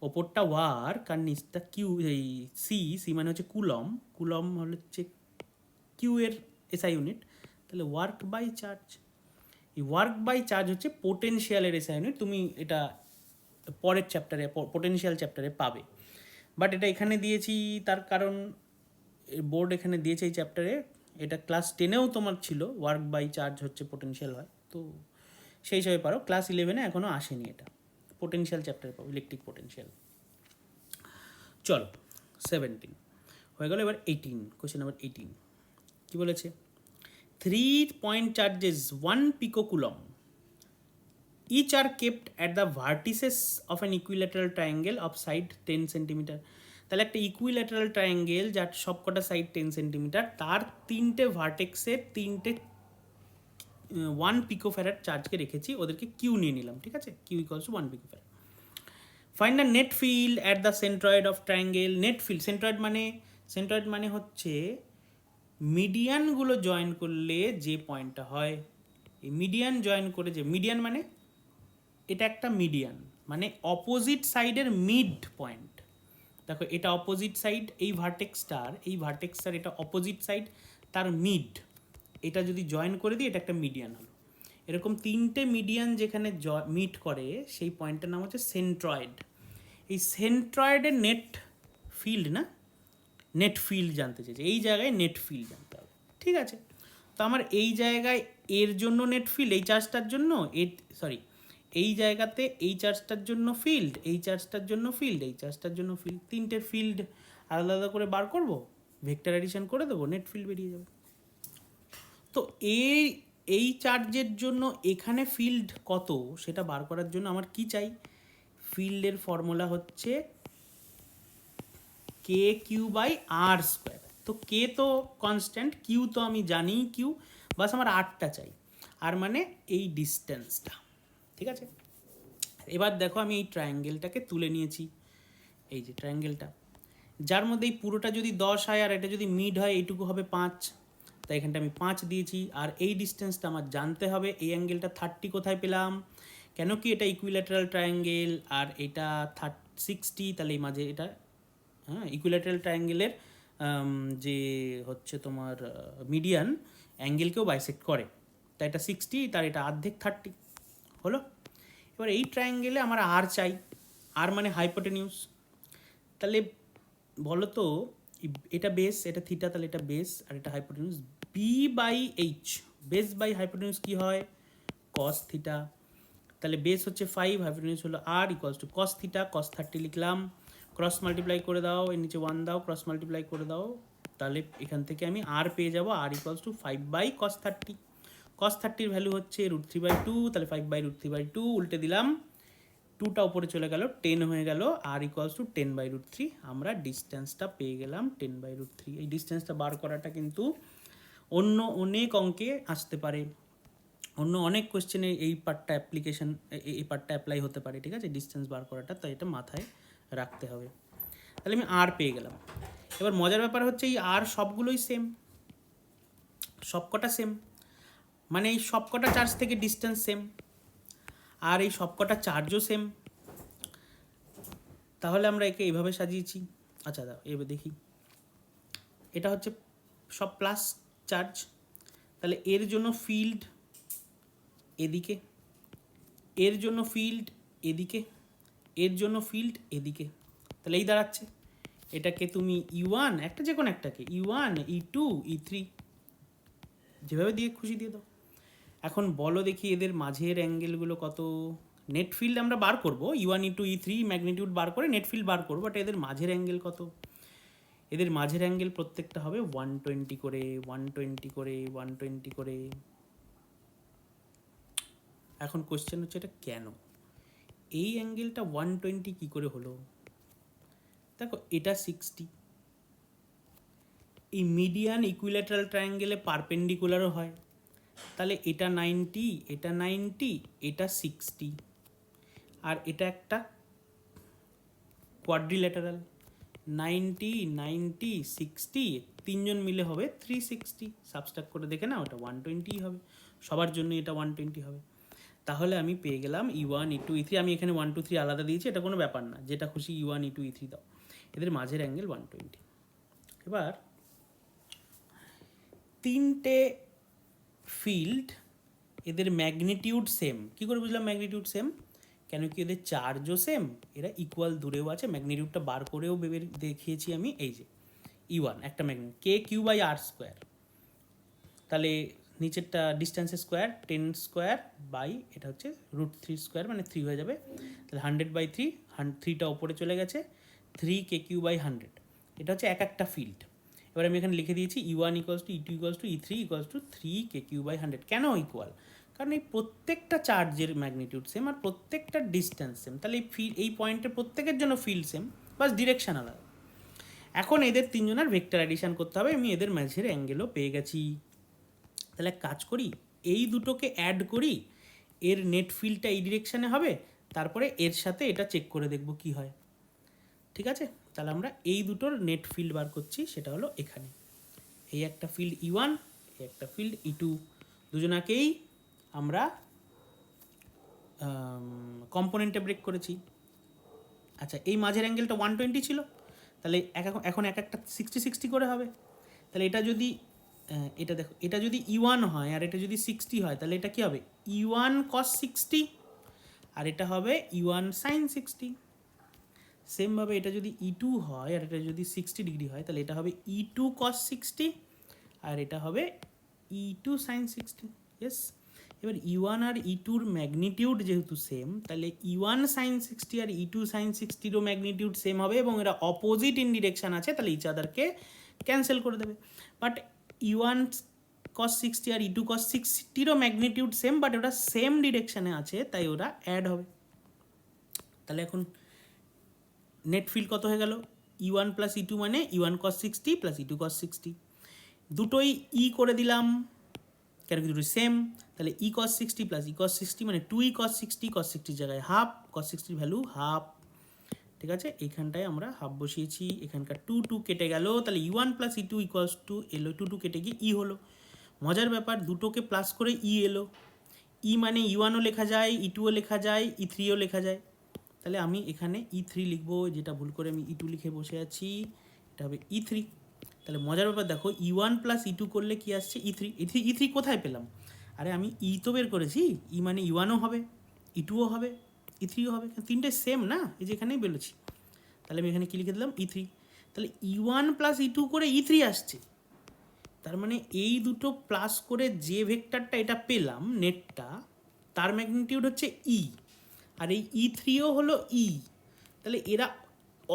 ওপরটা ওয়ার্ক আর নিচটা কিউ, এই সি, সি মানে হচ্ছে কুলম, কুলম হচ্ছে কিউ এর এসআই ইউনিট, তাহলে ওয়ার্ক বাই চার্জ। এই ওয়ার্ক বাই চার্জ হচ্ছে পোটেনশিয়ালের এসআই ইউনিট, তুমি এটা পরের চ্যাপ্টারে পোটেনশিয়াল চ্যাপ্টারে পাবে, বাট এটা এখানে দিয়েছি তার কারণ বোর্ড এখানে দিয়েছে এই চ্যাপ্টারে, এটা ক্লাস 10-এও তোমার ছিল, ওয়ার্ক বাই চার্জ হচ্ছে পোটেনশিয়াল হয়, তো সেই হিসাবে পারো। ক্লাস 11-এ এখনও আসেনি এটা, পোটেনশিয়াল চ্যাপ্টারে পাবো, ইলেকট্রিক পোটেনশিয়াল। চলো 17 হয়ে গেল, এবার 18, কোয়েশ্চেন নাম্বার 18 কি বলেছে, 3 point charges 1 picocoulomb each are kept at the vertices of an equilateral triangle of side 10 centimetre. তাহলে একটা ইকুইল্যাটারাল ট্রায়াঙ্গেল যার সবকটা সাইড 10 সেন্টিমিটার, তার তিনটে ভার্টেক্সের তিনটে 1 পিকোফ্যারাড চার্জকে রেখেছি, ওদেরকে কিউ নিয়ে নিলাম, ঠিক আছে, Q equals to 1 picofarad. Find the net field at the centroid of triangle. Net field, centroid মানে হচ্ছে মিডিয়ানগুলো জয়েন করলে যে পয়েন্টটা হয়, এই মিডিয়ান জয়েন করে যে, মিডিয়ান মানে এটা একটা মিডিয়ান, মানে অপোজিট সাইডের মিড পয়েন্ট। দেখো এটা অপোজিট সাইড, এই ভার্টেক্সটার এটা অপোজিট সাইড, তার মিড, এটা যদি জয়েন করে দিই এটা একটা মিডিয়ান হলো। এরকম তিনটে মিডিয়ান যেখানে মিট করে সেই পয়েন্টের নাম হচ্ছে সেন্ট্রয়েড। এই সেন্ট্রয়েডের নেট ফিল্ড না, নেট ফিল্ড জানতে চেয়েছে, এই জায়গায় নেট ফিল্ড জানতে হবে, ঠিক আছে। তো আমার এই জায়গায় এর জন্য নেট ফিল্ড, এই চার্জটার জন্য এই জায়গাতে এই চার্জটার জন্য ফিল্ড, এই চার্জটার জন্য ফিল্ড, এই চার্জটার জন্য ফিল্ড, তিনটে ফিল্ড আলাদা আলাদা করে বার করব, ভেক্টর অ্যাডিশন করে দেবো, নেট ফিল্ড বেরিয়ে যাবে। তো এই চার্জের জন্য এখানে ফিল্ড কত সেটা বার করার জন্য আমার কি চাই, ফিল্ডের ফর্মুলা হচ্ছে কে কিউ বাই আর স্কোয়ার। তো কে তো কনস্ট্যান্ট, কিউ তো আমি জানি কিউ, বাস আমার আরটা চাই, আর মানে এই ডিস্টেন্সটা, ঠিক আছে। এবার দেখো আমি এই ট্রায়াঙ্গেলটাকে তুলে নিয়েছি, এই যে ট্রায়াঙ্গেলটা, যার মধ্যে এই পুরোটা যদি 10 হয় আর এটা যদি মিড হয় এইটুকু হবে 5, তাই এখানটা আমি 5 দিয়েছি। আর এই ডিস্টেন্সটা আমার জানতে হবে, এই অ্যাঙ্গেলটা 30 কোথায় পেলাম, কেন কি এটা ইকুইল্যাটারাল ট্রায়াঙ্গেল আর এটা 60, তাহলে এই মাঝে এটা, হ্যাঁ, ইকুইল্যাটারাল ট্রায়াঙ্গেলের যে হচ্ছে তোমার মিডিয়ান অ্যাঙ্গেলকেও বাইসেক্ট করে, তাই এটা 60, তার এটা অর্ধেক 30 হলো। এবার এই ট্রায়াঙ্গেলে আমার আর চাই, আর মানে হাইপোটেনিউস, তাহলে বলো তো এটা বেস, এটা থিটা, তাহলে এটা বেস আর এটা hypotenuse, B by H, base by hypotenuse কি হয়, কস থিটা, তাহলে বেস হচ্ছে 5, হাইপোটেনিউস হলো আর, ইকুয়ালস টু কস থিটা, কস 30 লিখলাম, ক্রস মাল্টিপ্লাই করে দাও, এর নিচে 1 দাও, ক্রস মাল্টিপ্লাই করে দাও, তাহলে এখান থেকে আমি আর পেয়ে যাবো, R equals to 5 by cos 30, cos 30-র ভ্যালু হচ্ছে √3/2, তাহলে 5 বাই √3/2 উল্টে দিলাম, 2টা উপরে চলে গেল, 10 হয়ে গেল, আর ইকুয়ালস টু 10/√3, আমরা ডিস্টেন্সটা পেয়ে গেলাম 10/√3। এই ডিস্টেন্সটা বার করাটা কিন্তু অন্য অনেক অঙ্কে আসতে পারে, অন্য অনেক কোয়েশ্চেনে এই পার্টটা অ্যাপ্লিকেশন, এই পার্টটা অ্যাপ্লাই হতে পারে, ঠিক আছে, ডিস্টেন্স বার করাটা, তাই এটা মাথায় রাখতে হবে। তাহলে আমি আর পেয়ে গেলাম। এবার মজার ব্যাপার হচ্ছে এই আর সবগুলোই সেম, সবকটা সেম, মানে এই সবকটা চার্জ থেকে ডিস্টেন্স সেম, আর এই সবকটা চার্জও সেম। তাহলে আমরা একে এইভাবে সাজিয়েছি। আচ্ছা এবার দেখি, এটা হচ্ছে সব প্লাস চার্জ, তাহলে এর জন্য ফিল্ড এদিকে, এর জন্য ফিল্ড এদিকে, এর জন্য ফিল্ড এদিকে। তাহলে এই দাঁড়াচ্ছে, এটাকে তুমি E1 একটা যে কোনো একটাকে E1 E2 E3 যেভাবে দিয়ে খুশি দিয়ে দাও। এখন বলো দেখি এদের মাঝের অ্যাঙ্গেলগুলো কত। নেট ফিল্ড আমরা বার করবো, E1 E2 E3 ম্যাগনিটিউড বার করে নেট ফিল্ড বার করবো, বাট এদের মাঝের অ্যাঙ্গেল কত? এদের মাঝের অ্যাঙ্গেল প্রত্যেকটা হবে 120 করে 120 করে 120 করে। এখন কোশ্চেন হচ্ছে এটা কেন এই অ্যাঙ্গেলটা 120 কী করে হলো? দেখো এটা 60, এই মিডিয়ান ইকুইল্যাটারাল ট্রায়াঙ্গেলে পারপেন্ডিকুলারও হয়, তাহলে এটা 90, এটা 90, এটা 60, আর এটা একটা কোয়াড্রিল্যাটারাল 90 90 60, তিনজন মিলে হবে 360। সাবস্ট্রাক্ট করে দেখে না, ওটা 120 হবে, সবার জন্য এটা 120 হবে। তাহলে আমি পেয়ে গেলাম E1 E2 E3। আমি এখানে 1 2 3 আলাদা দিয়েছি, এটা কোনো ব্যাপার না, যেটা খুশি E1 E2 E3 দাও, এদের মাঝের অ্যাঙ্গেল 120। এবার তিনটে ফিল্ড, এদের ম্যাগনিটিউড সেম। কী করে বুঝলাম ম্যাগনিটিউড সেম? কেন কি এদের চার্জও সেম, এরা ইকুয়াল দূরেও আছে, ম্যাগনিটিউডটা বার করেও দেখিয়েছি আমি। এই যে E1 একটা ম্যাগনিটিউড KQ/R², তাহলে নিচেরটা ডিস্টেন্সের স্কোয়ার 10 স্কোয়ার বাই এটা হচ্ছে √3 স্কোয়ার, মানে 3 হয়ে যাবে। তাহলে 100/3, 3টা ওপরে চলে গেছে, 3KQ/100। এটা হচ্ছে এক একটা ফিল্ড। এবার আমি এখানে লিখে দিয়েছি E1 = E2 = E3 = 3KQ/100। কেন ইকুয়াল? কারণ এই প্রত্যেকটা চার্জের ম্যাগনিটিউড সেম আর প্রত্যেকটা ডিস্টেন্স সেম, তাহলে এই পয়েন্টে প্রত্যেকের জন্য ফিল্ড সেম, বাস ডিরেকশন আলাদা। এখন এদের তিনজনের ভেক্টর অ্যাডিশন করতে হবে, আমি এদের মাঝের অ্যাঙ্গেলও পেয়ে গেছি। তাহলে কাজ করি, এই দুটোকে অ্যাড করি, এর নেট ফিল্ডটা এই ডিরেকশানে হবে, তারপরে এর সাথে এটা চেক করে দেখব কি হয়। ঠিক আছে, তাহলে আমরা এই দুটোর নেট ফিল্ড বার করছি, সেটা হলো এখানে এই একটা ফিল্ড E1, এই একটা ফিল্ড E2, দুজনাকেই আমরা কম্পোনেন্টে ব্রেক করেছি। আচ্ছা এই মাঝের অ্যাঙ্গেলটা 120 ছিল, তাহলে এখন এক একটা 60 60 করে হবে। তাহলে এটা যদি এটা দেখো, এটা যদি E1 হয় আর এটা যদি 60 হয়, তাহলে এটা কি হবে E1 cos 60, আর এটা হবে E1 sin 60। সেমভাবে এটা যদি E2 হয় আর এটা যদি 60 ডিগ্রি হয়, তাহলে এটা হবে E2 cos 60, আর এটা হবে E2 sin 60। ইয়েস, এবার E1 আর E2-র ম্যাগনিটিউড যেহেতু সেম, তাহলে E1 sin 60 আর E2 sin 60-রও ম্যাগনিটিউড সেম হবে, এবং এরা অপোজিট ইন ডিরেকশান আছে, তাহলে ইচ আদারকে ক্যান্সেল করে দেবে। বাট E1 cos 60 আর E2 cos 60-রও ম্যাগনিটিউড সেম, বাট ওটা সেম ডিরেকশানে আছে, তাই ওরা অ্যাড হবে। তাহলে এখন নেট ফিল্ড কত হয়ে গেল? E1 + E2 মানে E1 cos 60 + E2 cos 60, দুটোই ই করে দিলাম, কেন কি দুটোই সেম। তাহলে E cos 60 + E cos 60 মানে 2E cos 60, cos 60 জায়গায় হাফ, cos 60 ভ্যালু হাফ। ঠিক আছে, এইখানটায় আমরা হাফ বসিয়েছি, এখানকার 2 2 কেটে গেল, তাহলে E1 + E2 = এলো 2 2 কেটে গিয়ে ই হলো। মজার ব্যাপার, দুটোকে প্লাস করে ই এলো, ই মানে E1ও লেখা যায়, E2ও লেখা যায়, E3ও লেখা যায়। তাহলে আমি এখানে E3 লিখবো, যেটা ভুল করে আমি E2 লিখে বসে আছি, এটা হবে E3। তাহলে মজার ব্যাপার দেখো, E1 + E2 করলে কি আসছে E3। E3 কোথায় পেলাম? আরে আমি ই তো বের করেছি, ই মানে E1ও হবে, E2ও হবে, E3ও হবে, তিনটে সেম না, এই যে এখানেই বলেছি। তাহলে আমি এখানে কী লিখে দিলাম E3। তাহলে E1 + E2 করে E3 আসছে, তার মানে এই দুটো প্লাস করে যে ভেক্টরটা এটা পেলাম নেটটা, তার ম্যাগনিটিউড হচ্ছে ই, আর এই E3ও হলো ই। তাহলে এরা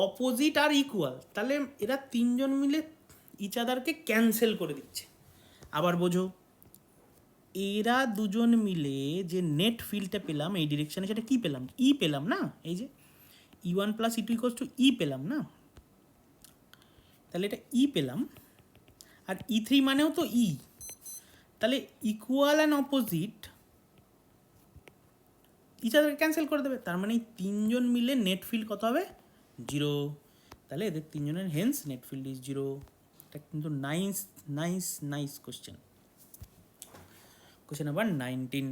অপোজিট আর ইকুয়াল, তাহলে এরা তিনজন মিলে ইচ আদারকে ক্যান্সেল করে দিচ্ছে। আবার বোঝো, এরা দুজন মিলে যে নেট ফিল্ডটা পেলাম এই ডিরেকশানে, সেটা কি পেলাম? ই পেলাম না, এই যে E1 + E2 = ই পেলাম না, তাহলে এটা ই পেলাম, আর E3 মানেও তো ই। তাহলে ইকুয়াল অ্যান্ড অপোজিট ইচ আদারকে ক্যান্সেল করে দেবে, তার মানে এই তিনজন মিলে নেট ফিল্ড কত হবে? 0। তাহলে এদের তিনজনের হেন্স নেট ফিল্ড ইজ 0। এটা কিন্তু নাইস কোশ্চেন। কোশ্চেন নাম্বার 19,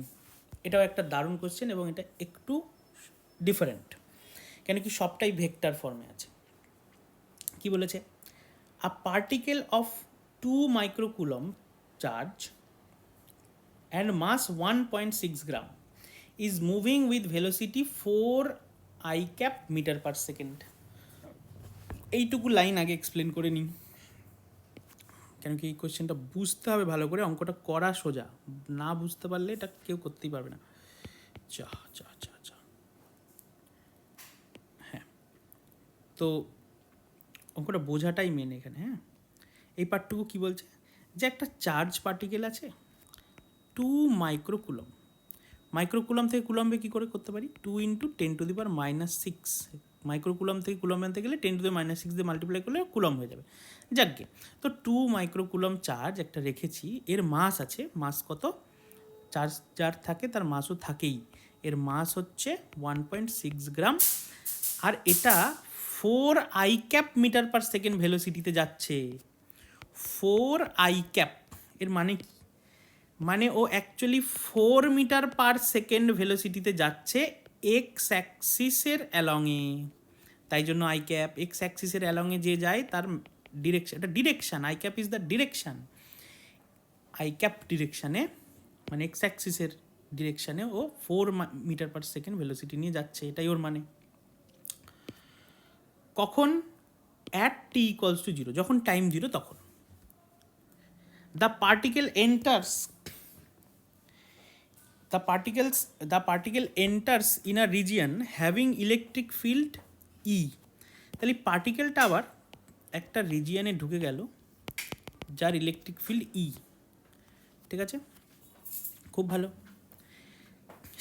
এটাও একটা দারুণ কোশ্চেন এবং এটা একটু ডিফারেন্ট, কেন কি সবটাই ভেক্টর ফর্মে আছে। কি বলেছে? A particle of 2 microcoulomb charge and mass 1.6 gram is moving with velocity 4 I cap meter per second. এইটুকু লাইন আগে এক্সপ্লেন করে নিই, কেন কি এই কোয়েশ্চেনটা বুঝতে হবে ভালো করে, অঙ্কটা করা সোজা, না বুঝতে পারলে এটা কেউ করতেই পারবে না। চা চা চা চা হ্যাঁ, তো অঙ্কটা বোঝাটাই মেন এখানে। হ্যাঁ, এই পার্টটুকু কী বলছে, যে একটা চার্জ পার্টিকেল আছে 2 মাইক্রোকুলম, মাইক্রোকুলম থেকে কুলম্বে কী করে করতে পারি, 2 × 10⁻⁶, মাইক্রোকুলম থেকে কুলম্বে আনতে গেলে 10⁻⁶ দিয়ে মাল্টিপ্লাই করলে কুলম হয়ে যাবে। যাকগে, তো 2 মাইক্রোকুলম চার্জ একটা রেখেছি, এর মাস আছে, মাস কত, চার্জ যার থাকে তার মাসও থাকেই, এর মাস হচ্ছে 1.6 গ্রাম, আর এটা 4 I cap metre per second ভেলোসিটিতে যাচ্ছে। 4 I cap এর মানে কি, মানে ও অ্যাকচুয়ালি 4 মিটার পার সেকেন্ড ভেলোসিটিতে যাচ্ছে এক্স অ্যাক্সিসের অ্যালংয়ে, তাই জন্য আই ক্যাপ। এক্স অ্যাক্সিসের অ্যালংয়ে যে যায় তার ডিরেকশন, এটা direction, I cap is the direction, I cap ডিরেকশানে মানে এক্স অ্যাক্সিসের ডিরেকশানে ও 4 মিটার পার সেকেন্ড ভেলোসিটি নিয়ে যাচ্ছে, এটাই ওর মানে। কখন? অ্যাট টি ইকুয়ালস টু 0, যখন টাইম 0 তখন। The particle enters the particle enters in a region having electric field E. তাহলে পার্টিকেলটা আবার একটা রিজিয়নে ঢুকে গেল যার ইলেকট্রিক ফিল্ড ই, ঠিক আছে, খুব ভালো।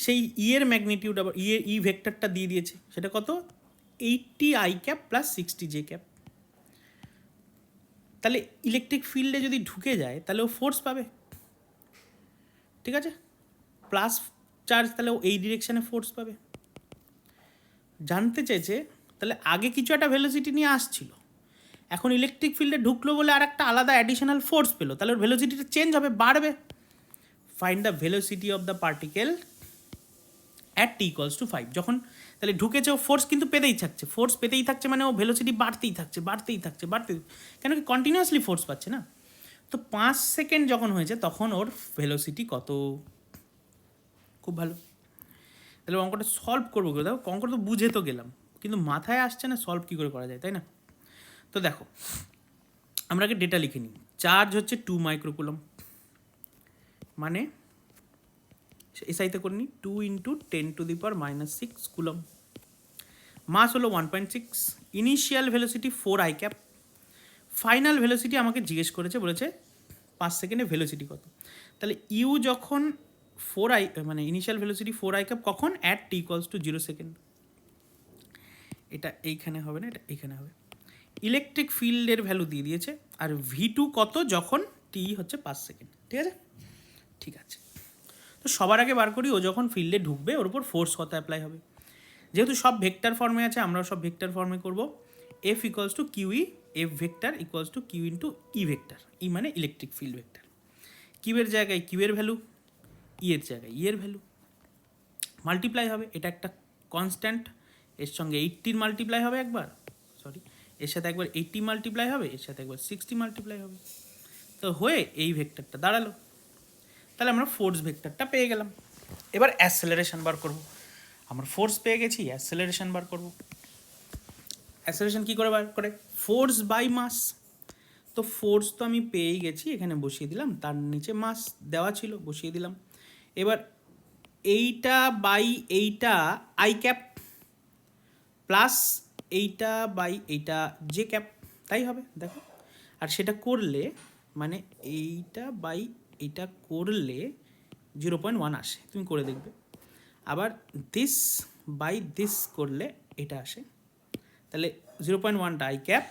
সেই ই এর ম্যাগনিটিউড আবার ই ভেক্টরটা দিয়ে দিয়েছে, সেটা কত, 80 I cap plus 60 J cap। তাহলে ইলেকট্রিক ফিল্ডে যদি ঢুকে যায় তাহলে ও ফোর্স পাবে, ঠিক আছে, প্লাস চার্জ, তাহলে ও এই ডিরেকশানে ফোর্স পাবে। জানতে চেয়েছে তাহলে আগে কিছু একটা ভেলোসিটি নিয়ে আসছিল, এখন ইলেকট্রিক ফিল্ডে ঢুকলো বলে আর একটা আলাদা অ্যাডিশনাল ফোর্স পেলো, তাহলে ওর ভেলোসিটিটা চেঞ্জ হবে, বাড়বে। Find the velocity of the particle at T equals to 5। যখন তাহলে ঢুকেছে ও ফোর্স কিন্তু পেতেই থাকছে, ফোর্স পেতেই থাকছে মানে ও ভেলোসিটি বাড়তেই থাকছে, কেন কি কন্টিনিউয়াসলি ফোর্স পাচ্ছে না। তো 5 সেকেন্ড যখন হয়েছে তখন ওর ভেলোসিটি কত, খুব ভালো। তাহলে অঙ্কটা সলভ করবো, দেখো অঙ্কটা তো বুঝে তো গেলাম, কিন্তু মাথায় আসছে না সলভ কী করে করা যায়, তাই না? তো দেখো আমরা আগে ডেটা লিখে নিই। চার্জ হচ্ছে 2 মাইক্রোকুলম, মানে এসআইতে করে নিই 2 × 10⁻⁶ কুলম। মাস হলো 1.6, initial velocity 4 I cap, final velocity আমাকে জিজ্ঞেস করেছে, বলেছে 5 সেকেন্ডে ভেলোসিটি কত। তাহলে ইউ যখন 4 I মানে ইনিশিয়াল ভেলোসিটি 4 I cap কখন, at T equals to 0 second. এটা এইখানে হবে না, এটা এইখানে হবে। ইলেকট্রিক ফিল্ডের ভ্যালু দিয়ে দিয়েছে, আর V2 কত, যখন টি হচ্ছে 5 সেকেন্ড, ঠিক আছে, ঠিক আছে। তো সবার আগে বার করি ও যখন ফিল্ডে ঢুকবে ওর উপর ফোর্স কত অ্যাপ্লাই হবে। যেহেতু সব ভেক্টর ফর্মে আছে, আমরাও সব ভেক্টর ফর্মে করব। F equals to QE, F vector equals to Q into E vector, E মানে ইলেকট্রিক ফিল্ড ভেক্টর। কিউয়ের জায়গায় কিউয়ের ভ্যালু, ই এর জায়গায় ই এর ভ্যালু, মাল্টিপ্লাই হবে, এটা একটা কনস্ট্যান্ট, এর সঙ্গে 80 মাল্টিপ্লাই হবে একবার, সরি এর সাথে একবার 80 মাল্টিপ্লাই হবে, এর সাথে একবার 60 মাল্টিপ্লাই হবে, তো হয়ে এই ভেক্টরটা দাঁড়ালো। তাহলে আমরা ফোর্স ভেক্টরটা পেয়ে গেলাম। এবার অ্যাসেলারেশন বার করব। আমরা ফোর্স পেয়ে গেছি, অ্যাসেলারেশন বার করব। অ্যাসেলারেশন কী করে বার করে, ফোর্স বাই মাস। তো ফোর্স তো আমি পেয়েই গেছি, এখানে বসিয়ে দিলাম, তার নিচে মাস দেওয়া ছিল, বসিয়ে দিলাম। এবার এইটা বাই এইটা আই ক্যাপ প্লাস এইটা বাই এইটা জে ক্যাপ, তাই হবে দেখো। আর সেটা করলে মানে এইটা বাই এইটা করলে 0.1 আসে, তুমি করে দেখবে। আবার দিস বাই দিস করলে এটা আসে, তাহলে 0.1টা I cap,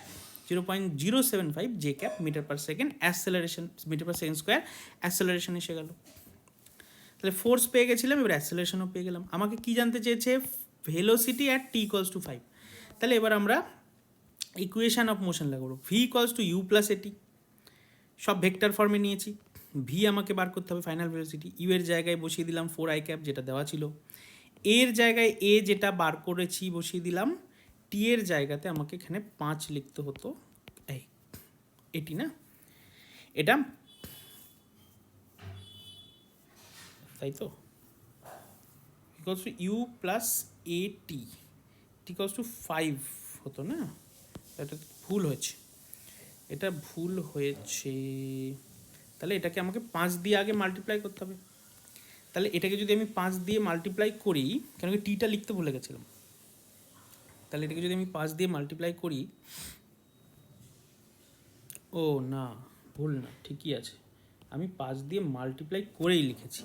0.075 J cap metre per second, acceleration metre per second square, acceleration এসে গেল। তাহলে ফোর্স পেয়ে গেছিলাম, এবার অ্যাক্সেলারেশনও পেয়ে গেলাম। আমাকে কি জানতে চেয়েছে? Velocity at t equals to 5। তাহলে এবার আমরা ইকুয়েশান অফ মোশন লাগাবো। v equals to U plus AT, সব ভেক্টর ফর্মে নিয়েছি। ভি আমাকে বার করতে হবে ফাইনাল ভেলোসিটি। ইউ এর জায়গায় বসিয়ে দিলাম 4i ক্যাপ যেটা দেওয়া ছিল, এর জায়গায় এ যেটা বার করেছি বসিয়ে দিলাম, টি এর জায়গাতে আমাকে এখানে 5 লিখতে হতো, এটি না, এটা তাই তো, equals to U plus A T equals to 5 হতো না, এটা ভুল হয়েছে, এটা ভুল হয়েছে। তাহলে এটাকে আমাকে 5 দিয়ে আগে মাল্টিপ্লাই করতে হবে। তাহলে এটাকে যদি আমি 5 দিয়ে মাল্টিপ্লাই করি, কেন কি টিটা লিখতে ভুলে গেছিলাম, তাহলে এটাকে যদি আমি 5 দিয়ে মাল্টিপ্লাই করি, ও না ভুল না, ঠিকই আছে, আমি 5 দিয়ে মাল্টিপ্লাই করেই লিখেছি,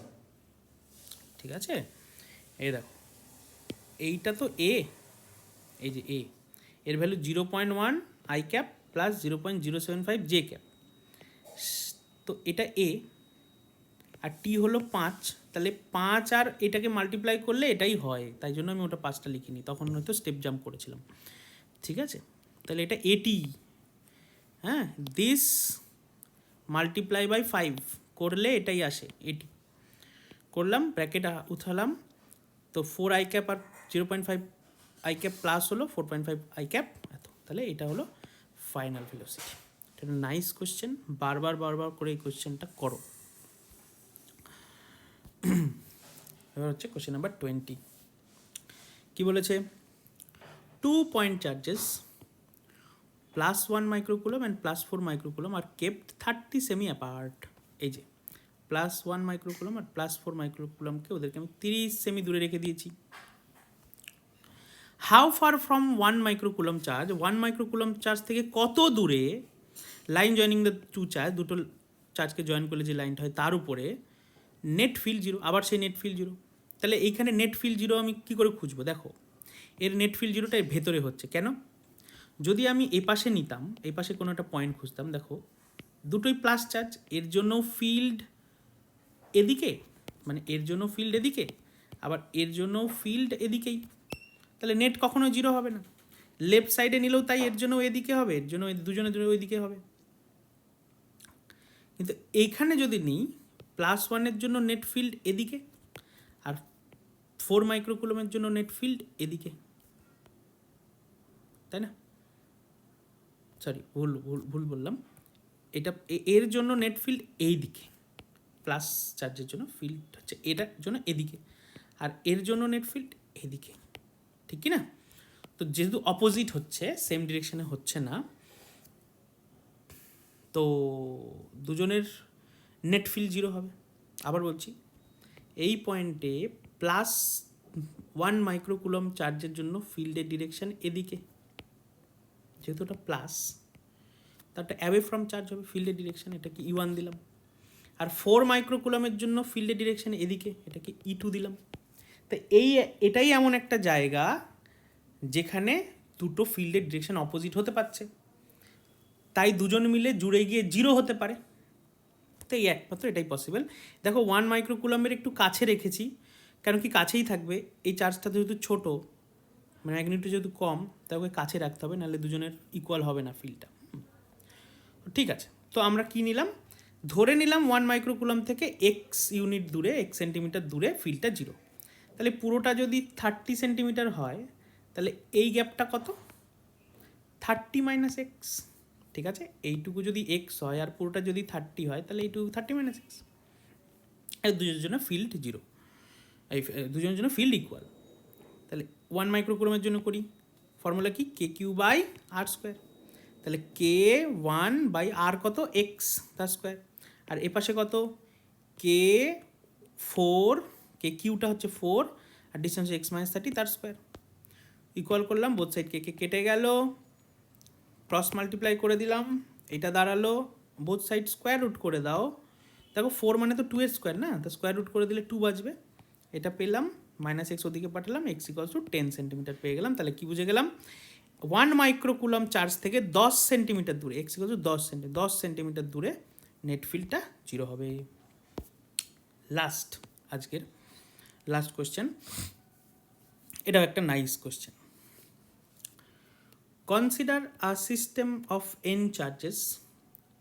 ঠিক আছে। এই দেখো এইটা তো এ, এই যে এ, এর value 0.1 I cap plus 0.075 J cap, তো এটা এ, আর টি হলো 5, তাহলে 5 আর এটাকে মাল্টিপ্লাই করলে এটাই হয়, তাই জন্য আমি ওটা 5টা লিখিনি, তখন হয়তো স্টেপ জাম্প করেছিলাম, ঠিক আছে। তাহলে এটা এটি, হ্যাঁ, দিস মাল্টিপ্লাই বাই 5 করলে এটাই আসে, এটি করলাম, ব্র্যাকেট উঠালাম, তো 4i ক্যাপ আর 0.5 আই ক্যাপ প্লাস হলো 4.5 আই ক্যাপ, এত, তাহলে এটা হলো ফাইনাল ভেলোসিটি। এটা নাইস কোশ্চেন, বারবার করে এই কোশ্চেনটা করো। এবার হচ্ছে কোশ্চেন নাম্বার 20। কি বলেছে? 2 point charges +1 microcoulomb and +4 microcoulomb are kept 30 semi apart. এই যে +1 মাইক্রোকুলম আর +4 মাইক্রোকুলমকে ওদেরকে আমি 30 সেমি দূরে রেখে দিয়েছি। How far from 1 microcoulomb charge, 1 microcoulomb charge থেকে কত দূরে line joining the two charge, দুটো চার্জকে জয়েন করলে যে লাইনটা হয় তার উপরে নেট ফিল্ড জিরো, আবার সেই নেট ফিল্ড জিরো। তাহলে এইখানে নেট ফিল্ড জিরো আমি কী করে খুঁজবো? দেখো এর নেট ফিল্ড জিরোটা এর ভেতরে হচ্ছে, কেন? যদি আমি এই পাশে নিতাম, এই পাশে কোনো একটা পয়েন্ট খুঁজতাম, দেখো দুটোই প্লাস চার্জ, এর জন্য ফিল্ড এদিকে, মানে এর জন্য ফিল্ড এদিকে, আবার এর জন্য ফিল্ড এদিকেই, তাহলে নেট কখনো জিরো হবে না। লেফট সাইডে নিলেও তাই, এর জন্য এদিকে হবে, এর জন্য দুজনে ওইদিকে হবে। কিন্তু এইখানে যদি নিই, +1 জন্য নেট ফিল্ড এদিকে, আর 4 মাইক্রোকুলমের জন্য নেট ফিল্ড এদিকে, তাই না? সরি, ভুল বললাম, এটা এর জন্য নেট ফিল্ড এই দিকে, প্লাস চার্জের জন্য ফিল্ড হচ্ছে এটার জন্য এদিকে, আর এর জন্য নেট ফিল্ড এদিকে, ঠিক কি না? তো যেহেতু অপোজিট হচ্ছে, সেম ডিরেকশনে হচ্ছে না, তো দুজনের নেট ফিল্ড জিরো হবে। আবার বলছি, এই পয়েন্টে +1 মাইক্রোকুলম চার্জের জন্য ফিল্ডের ডিরেকশন এদিকে, যেহেতু ওটা প্লাস, তারটা অ্যাওয়ে ফ্রম চার্জ হবে ফিল্ডের ডিরেকশন, এটাকে E1 দিলাম। আর 4 মাইক্রোকুলমের জন্য ফিল্ডের ডিরেকশন এদিকে, এটাকে E2 দিলাম। তো এটাই এমন একটা জায়গা যেখানে দুটো ফিল্ডের ডিরেকশন অপোজিট হতে পারছে, তাই দুজন মিলে জুড়ে গিয়ে জিরো হতে পারে। তো এই একমাত্র এটাই পসিবল। দেখো 1 মাইক্রোকুলমের একটু কাছে রেখেছি, কারণ কি কাছেই থাকবে, এই চার্জটা যেহেতু ছোটো, মানে ম্যাগনিটিউড যেহেতু কম, তাই ওকে কাছে রাখতে হবে, নাহলে দুজনের ইকুয়াল হবে না ফিল্ডটা। ঠিক আছে, তো আমরা কি নিলাম? ধরে নিলাম 1 মাইক্রোকুলম থেকে এক্স ইউনিট দূরে, এক্স সেন্টিমিটার দূরে ফিল্ডটা জিরো। তাহলে পুরোটা যদি 30 সেন্টিমিটার হয়, তাহলে এই গ্যাপটা কত? 30 মাইনাস এক্স, ঠিক আছে। এইটুকু যদি এক্স হয় আর পুরোটা যদি 30 হয়, তাহলে এইটুকু 30 মাইনাস এক্স, এই দুজনের জন্য ফিল্ড জিরো, এই দুজনের জন্য ফিল্ড ইকুয়াল। তাহলে 1 মাইক্রোকুলমের জন্য করি, ফর্মুলা কি? K3/r²। তাহলে K1/r কত? এক্স তার স্কোয়ার। আর এ পাশে কত? K4, K3টা হচ্ছে 4, আর ডিস্টেন্স x - 30 তার স্কোয়ার। ইকুয়াল করলাম, বোথ সাইড কে কেটে গেল, ক্রস মাল্টিপ্লাই করে দিলাম, এটা দাঁড়ালো, বোথ সাইড স্কোয়ার রুট করে দাও। দেখো 4 মানে তো 2 এর স্কোয়ার না, তো স্কোয়ার রুট করে দিলে 2 বাজবে। এটা পেলাম, -x ওদিকে পাঠালাম, x = 10 সেন্টিমিটার পেয়ে গেলাম। তাহলে কি বুঝে গেলাম? 1 মাইক্রোকুলম চার্জ থেকে 10 সেন্টিমিটার দূরে, x = 10 সেন্টিমিটার দূরে নেট ফিল্ডটা জিরো হবে। লাস্ট আজকের লাস্ট কোয়েশ্চেন, এটাও একটা nice question. Consider a system of n charges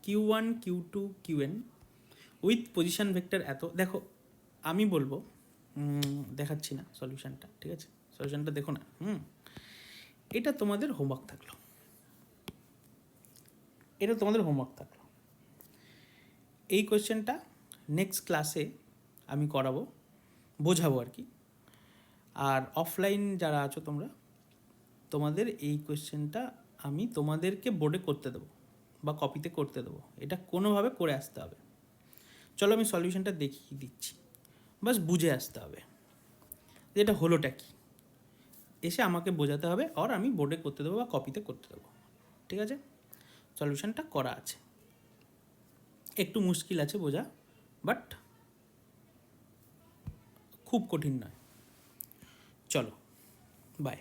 q1 q2 qn with position vector এত। দেখো আমি বলবো, দেখাচ্ছি না সলিউশনটা, ঠিক আছে, সলিউশনটা দেখো না। এটা তোমাদের হোমওয়ার্ক থাকলো, এটা তোমাদের হোমওয়ার্ক থাকলো। এই কোয়েশ্চেনটা নেক্সট ক্লাসে আমি করাবো, বোঝাবো আর কি। আর অফলাইন যারা আছো তোমরা, তোমাদের এই কোয়েশ্চেনটা আমি তোমাদেরকে বোর্ডে করতে দেবো বা কপিতে করতে দেবো, এটা কোনোভাবে করে আসতে হবে। চলো আমি সলিউশনটা দেখিয়ে দিচ্ছি, বাস বুঝে আসতে হবে যে এটা হলোটা কি, এসে আমাকে বোঝাতে হবে, আর আমি বোর্ডে করতে দেবো বা কপিতে করতে দেবো, ঠিক আছে। সলিউশনটা করা আছে, একটু মুশকিল আছে বোঝা, বাট খুব কঠিন নয়। চলো, বাই।